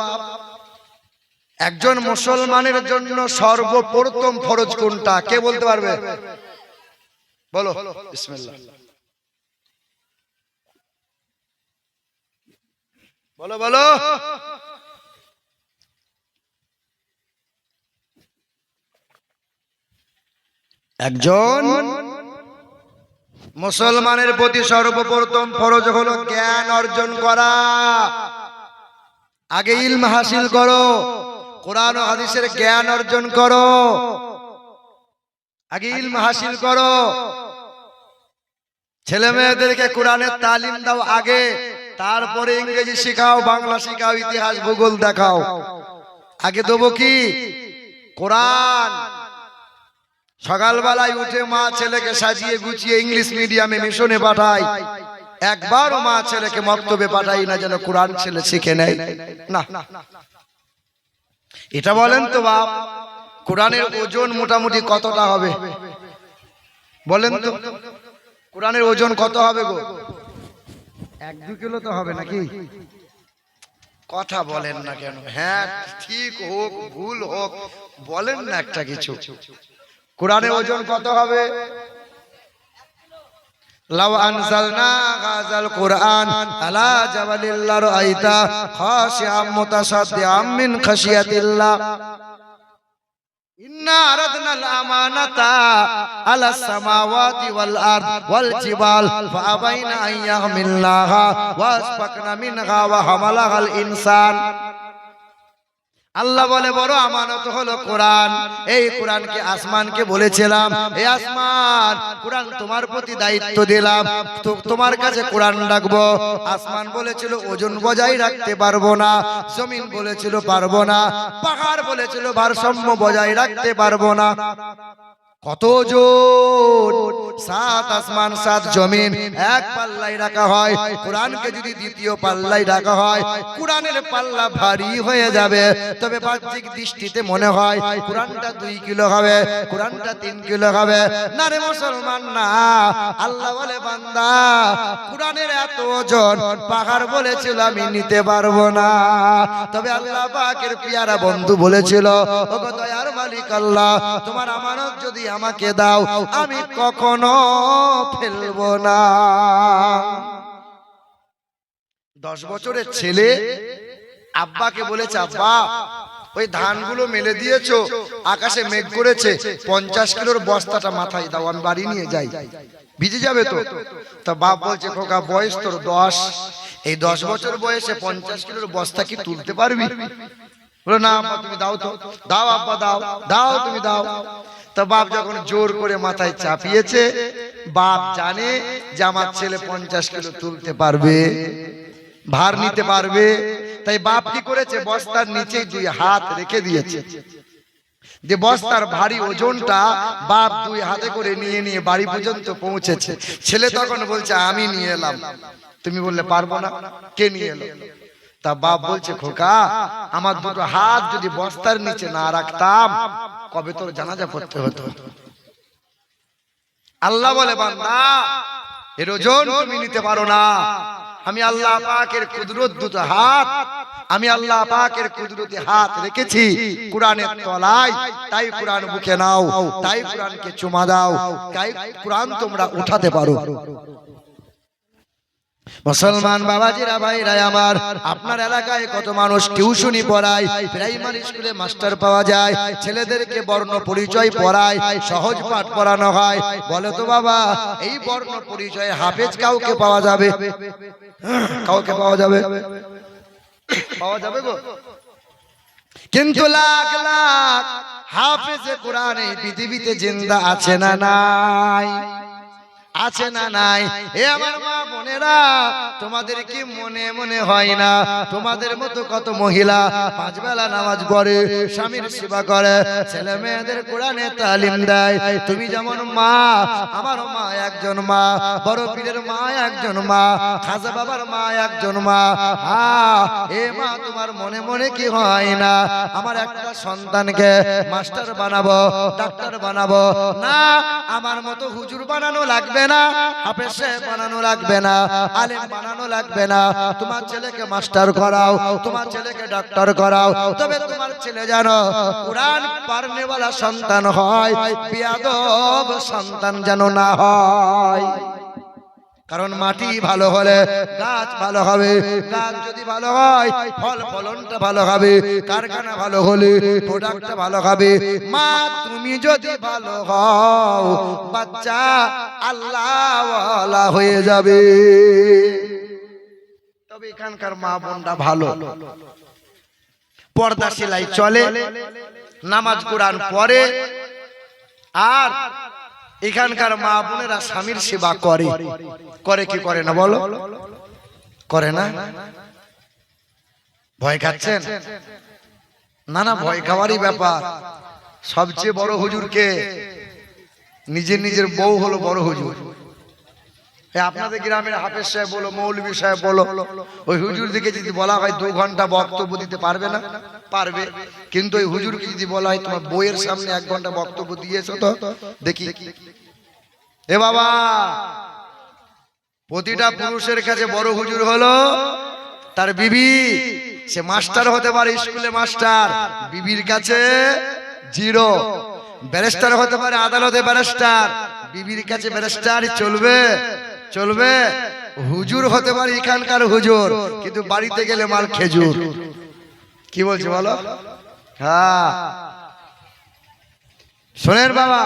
একজন মুসলমানের জন্য সর্বপ্রথম ফরজ কোনটা? কে বলতে পারবে? বলো বিসমিল্লাহ। বলো বলো। একজন মুসলমানের প্রতি সর্বপ্রথম ফরজ হলো জ্ঞান অর্জন করা। আগে ইলম হাসিল করো, কোরআন ও হাদিসের জ্ঞান অর্জন করো, আগে ইলম হাসিল করো। ছেলে মেয়েদেরকে কোরআনের তালিম দাও আগে, তারপরে ইংরেজি শেখাও, বাংলা শেখাও, ইতিহাস ভূগোল দেখাও। আগে দেবো কি? কোরআন। সকালবেলায় উঠে মা ছেলেকে সাজিয়ে গুছিয়ে ইংলিশ মিডিয়ামে মিশনে পাঠায়, একবারও মা ছেলেকে মক্তবে পাঠাই না যেন কোরআন ছেলে শিখে নেয় না। এটা বলেন তো বাপ, কোরআনের ওজন মোটামুটি কতটা হবে? বলেন তো, কোরআনের ওজন কত হবে গো? 1-2 কিলো তো হবে নাকি? কথা বলেন না কেন? হ্যাঁ ঠিক হোক ভুল হোক বলেন না একটা কিছু। কোরআনের ওজন কত হবে? লাউ আনজালনা হাযাল কুরআন আলা জাবালিল লারাইতা খাশিআম মুতাসাদ্দিআম মিন খাশিয়াতিল্লাহ। ইন্না আরাদনাল আমানাতা আলাস সামাওয়াতি ওয়াল আরদ ওয়াল জিবাল ফাআবাইনা আন ইয়াহমিলনাহা ওয়াসফাকনা মিনহা ওয়া হামালাহাল ইনসান। আল্লাহ বলে বড় আমানত হলো কোরআন। এই কোরআনকে আসমানকে বলেছিলাম, এই আসমান কোরআন তোমার প্রতি দায়িত্ব দিলাম, তো তোমার কাছে কোরআন রাখবো। আসমান বলেছিল ওজন বজায় রাখতে পারবো না, জমিন বলেছিল পারবো না, পাহাড় বলেছিল ভারসাম্য বজায় রাখতে পারবো না। কত ওজন, 7 আসমান 7 জমিন এক পাল্লায় রাখা হয়। কোরআনকে যদি দ্বিতীয় পাল্লায় রাখা হয়, কোরআনের পাল্লা ভারী হয়ে যাবে। তবে বাহ্যিক দৃষ্টিতে মনে হয় কোরআনটা 2 কিলো হবে, কোরআনটা 3 কিলো হবে। না রে মুসলমান না, আল্লাহ বলে বান্দা কোরআনের এত ওজন, পাহাড় বলেছিল আমি নিতে পারবো না। তবে আল্লাহ পাকের পিয়ারা বন্ধু বলেছিল, ওগো দয়ার মালিক আল্লাহ, তোমার আমানত যদি আমাকে দাও, আমি কখনো ফেলবো না। 10 বছরের ছেলে আব্বাকে বলেছে, আব্বা ওই ধানগুলো মেলে দিয়েছো, আকাশে মেঘ করেছে, 50 কিলোর বস্তাটা মাথায় দাও, আমি বাড়ি নিয়ে যাই, ভিজে যাবে তো। তা বাপ বলছে, খোকা বয়স তোর 10, এই 10 বছর বয়সে 50 কিলোর বস্তা কি তুলতে পারবি? বলে না আব্বা তুমি দাও তো। দাও আব্বা দাও, দাও তুমি দাও। তা বাপ যখন জোর করে মাথায় চাপিয়েছে, বাপ জানে যে আমার ছেলে 50 কিলো তুলতে পারবে, ভার নিতে পারবে। তাই বাপ কি করেছে, বস্তার নিচে 2 হাত রেখে দিয়েছে, যে বস্তার ভারী ওজনটা বাপ 2 হাতে করে নিয়ে নিয়ে বাড়ি পর্যন্ত পৌঁছেছে। ছেলে তখন বলছে আমি নিয়ে এলাম। তুমি বললে পারবো না, কে নিয়ে এলো? তা বাপ বলছে, খোকা আমার 2 হাত যদি বস্তার নিচে না রাখতাম, কবে তোর জানাজা পড়তে হতো। আল্লাহ বলে বান্দা এর ওজন তুমি নিতে পারো না, আমি আল্লাহ পাকের কুদরত 2 হাত, আমি আল্লাহ পাকের কুদরতি হাত রেখেছি কোরআনের তলায়। তাই কোরআন বুকে নাও, তাই কোরআনকে চুমা দাও, তাই কোরআন তোমরা উঠাতে পারো। মুসলমান বাবাজিরা ভাইরা আমার, আপনার এলাকায় কত মানুষ টিউশনি পড়ায়, প্রাইমারি স্কুলে মাস্টার পাওয়া যায়, ছেলেদেরকে বর্ণ পরিচয় পড়ায়, সহজ পাঠ পড়ানো হয়। বলে তো বাবা, এই বর্ণ পরিচয়ে হাফেজ কাউকে পাওয়া যাবে? কাউকে পাওয়া যাবে? পাওয়া যাবে গো। কিন্তু লাখ লাখ হাফেজে কোরআন এই পৃথিবীতে জিন্দা আছে না নাই? আছে না নাই? এ আমার মা বোনেরা, তোমাদের কি মনে মনে হয় না তোমাদের মতো কত মহিলা 5 বেলা নামাজ পড়ে, স্বামীর সেবা করে, ছেলে মেয়েদের কোরআনে তালিম দেয়? তুমি যেমন মা, আমার মা একজন মা, বড় পীরের মা একজন মা, খাজা বাবার মা একজন মা। এ মা তোমার মনে মনে কি হয় না আমার একটা সন্তানকে মাস্টার বানাবো, ডাক্তার বানাবো? না, আমার মতো হুজুর বানানো লাগবে না, হাফেজ সাহেব বানানো লাগবে না, আলেম বানানো লাগবে না। তোমার ছেলেকে মাস্টার করাও, তোমার ছেলেকে ডাক্তার করাও, তবে তোমার ছেলে যেন কোরআন পড়নেওয়ালা সন্তান হয়, বেয়াদব সন্তান যেন না হয়। কারণ মাটি ভালো হলে গাছ ভালো হবে, গাছ যদি ভালো হয় ফল ফলনটা ভালো হবে, কারখানা ভালো হলে প্রোডাক্টটা ভালো হবে। মা তুমি যদি ভালো হও, বাচ্চা আল্লাহওয়ালা হয়ে যাবে। তবে এখানকার মা বোনরা ভালো, পর্দা সেলাই চলে, নামাজ কোরআন পড়ে, আর এখানকার মা বোনেরা স্বামীর সেবা করে। করে কি করে না বলো? করে না? ভয় খাচ্ছেন? না না, ভয় খাওয়ারই ব্যাপার। সবচেয়ে বড় হুজুরকে নিজের নিজের বউ হলো বড় হুজুর। আপনাদের গ্রামের হাফেজ সাহেব বলো, মৌলভী সাহেব বলো, ওই হুজুর দিকে যদি বলা হয় 2 ঘন্টা বক্তব্য দিতে পারবে না? পারবে। কিন্তু ওই হুজুরকে যদি বলা হয় তোমার বইয়ের সামনে 1 ঘন্টা বক্তব্য দিয়েছো তো দেখি। এ বাবা, প্রতিটা পুরুষের কাছে বড় হুজুর হলো তার বিবি। সে মাস্টার হতে পারে, স্কুলে মাস্টার, বিবির কাছে 0। ব্যারিস্টার হতে পারে, আদালতে ব্যারিস্টার, বিবির কাছে ব্যারিস্টার চলবে? চলবে। হুজুর হতে পারে এখানকার হুজুর, কিন্তু বাড়িতে গেলে মাল খেজুর। কি বলছে বলো? হ্যাঁ, শোনেন বাবা,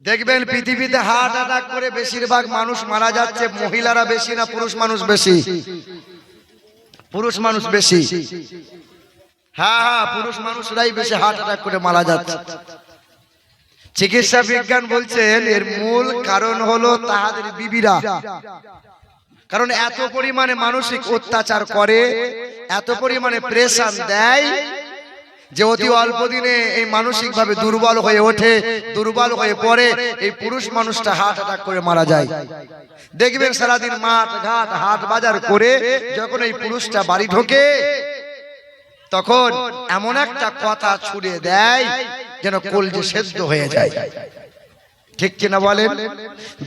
দেখবেন পৃথিবীতে হার্ট অ্যাটাক করে বেশিরভাগ মানুষ মারা যাচ্ছে মহিলারা বেশি না পুরুষ মানুষ বেশি? পুরুষ মানুষ বেশি। হ্যাঁ হ্যাঁ, পুরুষ মানুষরাই বেশি হার্ট অ্যাটাক করে মারা যাচ্ছে। চিকিৎসা বিজ্ঞান বলছেন এর মূল কারণ হলো তাহাদের বিবিরা। কারণ এত পরিমাণে মানসিক অত্যাচার করে, এত পরিমাণে প্রেশার দেয় যে অতি অল্প দিনে এই মানসিক ভাবে দুর্বল হয়ে ওঠে, দুর্বল হয়ে পড়ে, এই পুরুষ মানুষটা হার্ট অ্যাটাক করে মারা যায়। দেখবেন সারাদিন মাঠ ঘাট হাট বাজার করে যখন এই পুরুষটা বাড়ি ঢোকে তখন এমন একটা কথা ছুড়ে দেয় যেন কলজে সেদ্ধ হয়ে যায়। ঠিক কিনা বলেন?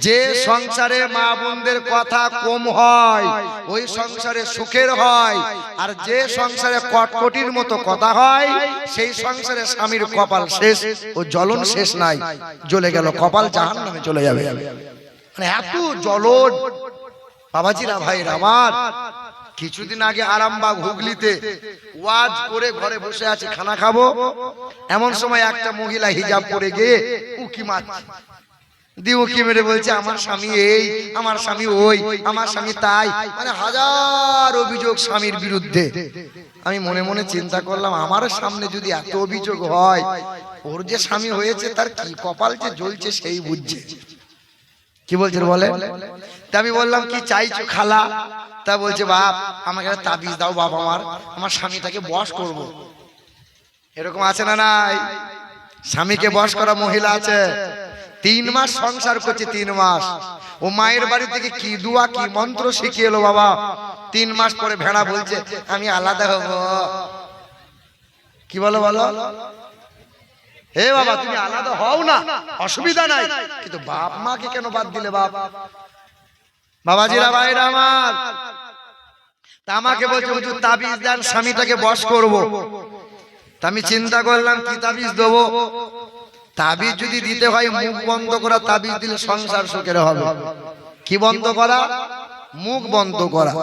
যে সংসারে মা বোনদের কথা কম হয় ওই সংসারে সুখের হয়, আর যে সংসারে কটকটির মতো কথা হয় সেই সংসারে স্বামীর কপাল শেষ, ও জ্বলন শেষ নাই, জ্বলে গেল, কপাল জাহান্নামে চলে যাবে। মানে এত জ্বলন। বাবাজিরা ভাইরা আমার, কিছুদিন আগে আরামবাগ হুগলিতে ওয়াজ করে ঘরে বসে আছে, খানা খাবো, এমন সময় একটা মহিলা হিজাব পরে গিয়ে উকি মারছে। দিয়ে উকি মেরে বলছে আমার স্বামী এই, আমার স্বামী ওই, আমার স্বামী তাই, মানে হাজার অভিযোগ স্বামীর বিরুদ্ধে। আমি মনে মনে চিন্তা করলাম আমার সামনে যদি এত অভিযোগ হয়, ওর যে স্বামী হয়েছে তার কি কপাল যে জ্বলছে সেই বুঝছে। কি বলছেন বলে? তা আমি বললাম কি চাইছো খালা? তা বলছে বাপ আমাকে একটা তাবিজ দাও, বাপ আমার স্বামীটাকে বশ করব। এরকম আছে না নাই? স্বামীকে বশ করা মহিলা আছে, 3 মাস সংসার করছে, 3 মাস। ও মায়ের বাড়ি থেকে কি দুয়া কি মন্ত্র শিখিয়ে এলো বাবা। 3 মাস পরে ভেড়া বলছে আমি আলাদা হব। কি বলো বলো? হে বাবা তুমি আলাদা হও না, অসুবিধা নাই, কিন্তু বাপ মাকে কেন বাদ দিলে বাপ? বাবাজিরা ভাইরা আমার, তা আমাকে বলছে হুজুর তাবিজ দেন, স্বামীটাকে বশ করব। তা আমি চিন্তা করলাম কি তাবিজ দেবো। তাবিজ যদি দিতে হয় মুখ বন্ধ করা তাবিজ দিলে সংসার সুখের হবে। কি বন্ধ করা? মুখ বন্ধ করা।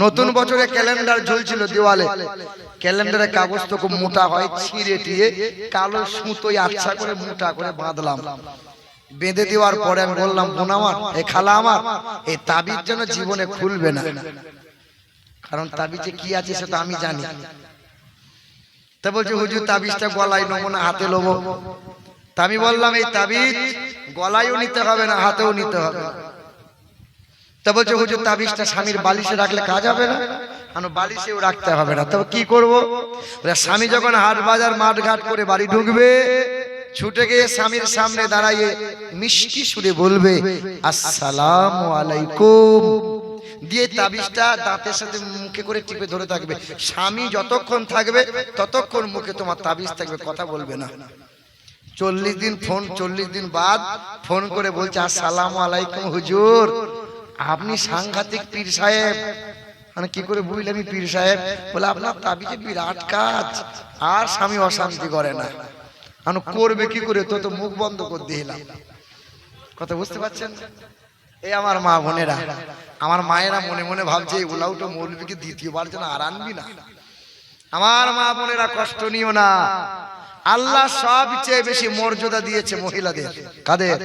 নতুন বছরে ক্যালেন্ডার ঝুলছিল দেওয়ালে, ক্যালেন্ডারের কাগজ তো খুব মোটা হয়, ছিঁড়ে টিয়ে কালো সুতোয় আচ্ছা করে মোটা করে বাঁধলাম। বেঁধে দেওয়ার পরে আমি বললাম বোন আমার, এ খালা আমার, এই তাবিজ যেন জীবনে খুলবে না, কারণ তাবিজে কি আছে সেটা আমি জানি। তা বলছে হুজুর তাবিজটা গলায় নেবো না হাতে নেবো? তা আমি বললাম এই তাবিজ গলায়ও নিতে হবে না, হাতেও নিতে হবে। তা বলছে হুজুর তাবিজটা স্বামীর বালিশে রাখলে কাজ হবে না? বালিশেও রাখতে হবে না। তবে কি করব? স্বামী যখন হাট বাজার মাঠ ঘাট করে বাড়ি ঢুকবে, ছুটে গিয়ে স্বামীর সামনে দাঁড়াইয়ে মিষ্টি সুরে বলবে আসসালামু আলাইকুম, দিয়ে তাবিজটা দাঁতের সাথে মুখে করে টিপে ধরে থাকবে। স্বামী যতক্ষণ থাকবে ততক্ষণ মুখে তোমার তাবিজ থাকবে, কথা বলবে না। 40 দিন ফোন, 40 দিন বাদ ফোন করে বলছে আসসালামু আলাইকুম হুজুর, আপনি সাংঘাতিক পীর সাহেব। মানে কি করে বুঝলেন আমি পীর সাহেব? বলে আপনার তাবিজে বিরাট কাজ, আর স্বামী অশান্তি করে না। আমি করবে কি করে? তো মুখ বন্ধ করে দিলাম। কথা বুঝতে পারছেন? এই আমার মা বোনেরা, আমার মায়েরা মনে মনে ভাবছে ওলাউটো মৌলবীকে দ্বিতীয়বার যেন আর আনবি না। আমার মা বোনেরা কষ্ট নিও না, আল্লাহ সবচেয়ে বেশি মর্যাদা দিয়েছে মহিলাদের। কাদের?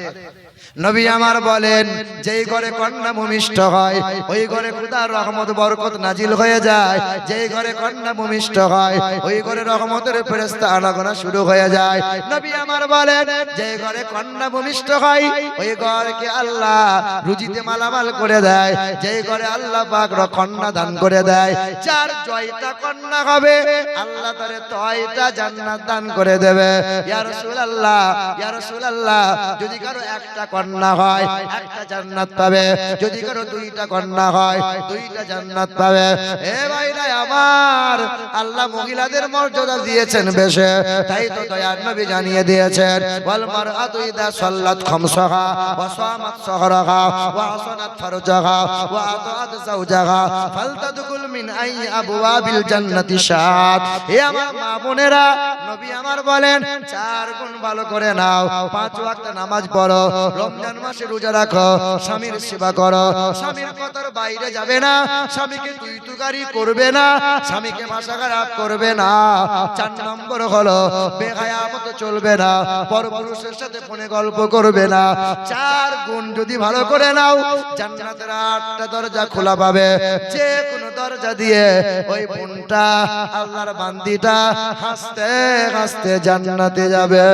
নবী আমার বলেন যেই ঘরে কন্যা ভূমিষ্ঠ হয় ওই ঘরে খোদার রহমত বরকত নাজিল হয়ে যায়। যেই ঘরে কন্যা ভূমিষ্ঠ হয় ওই ঘরে রহমতের ফেরেশতা আনাগোনা শুরু হয়ে যায়। নবী আমার বলেন যেই ঘরে কন্যা ভূমিষ্ঠ হয় ওই ঘরকে আল্লাহ রুজিতে মালামাল করে দেয়। যেই ঘরে আল্লাহ পাক কন্যা দান করে দেয়, যার জয়টা কন্যা হবে আল্লাহ তারে তয়টা জান্নাত দান করে দেবে। ইয়া রাসূলুল্লাহ, ইয়া রাসূলুল্লাহ, যদি কারো একটা কন্যা হয় একটা জান্নাত পাবে, যদি কারো 2টা কন্যা হয় 2টা জান্নাত পাবে। এ ভাইরা আমার, আল্লাহ মহিলাদের মর্যাদা দিয়েছেন বেশি, তাই তো দয়ার নবী জানিয়ে দিয়েছেন ওয়াল মারআতু ইযা সাল্লাত খামসাহা ওয়া সামাত সাহরাহা ওয়া আসানাত ফারজাহা ওয়া আতাআত যাওজাহা ফালতাদখুল মিন আই আবওয়াবিল জান্নাতি শাআত। এ আমার মা বোনেরা, নবী আমার বলেন 4 গুণ ভালো করে নাও, 5 ওয়াক্ত নামাজ পড়ো, রমজান মাসে রোজা রাখো, স্বামীর সেবা করো, স্বামীর কথার বাইরে যাবে না, স্বামীকে তুই তুকারি করবে না, স্বামীকে ভাষা খারাপ করবে না। 4 নম্বর হলো বেহায়া মতো চলবে না, পরপুরুষের সাথে ফোনে গল্প করবে না। 4 গুণ যদি ভালো করে নাও জান্নাতের 8টা দরজা খোলা পাবে, যে কোনো দরজা দরজা দিয়ে ওই বোনটা আল্লাহর বান্দিটা হাসতে হাসতে জান্নাতে যাবে।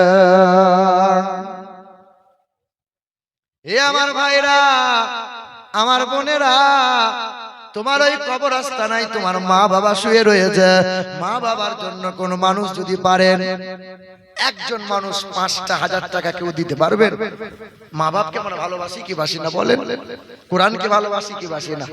এ আমার ভাইরা, আমার বোনেরা, তোমার ওই কবরস্থানায় তোমার মা বাবা শুয়ে রয়েছে। মা বাবার জন্য কোন মানুষ যদি পারেন, একজন মানুষ 5টা 1000 টাকা কেউ দিতে পারবেন? মা বাপকে আমরা ভালোবাসি কি বাসি না বলেন? কোরআনকে ভালোবাসি কি বাসি না?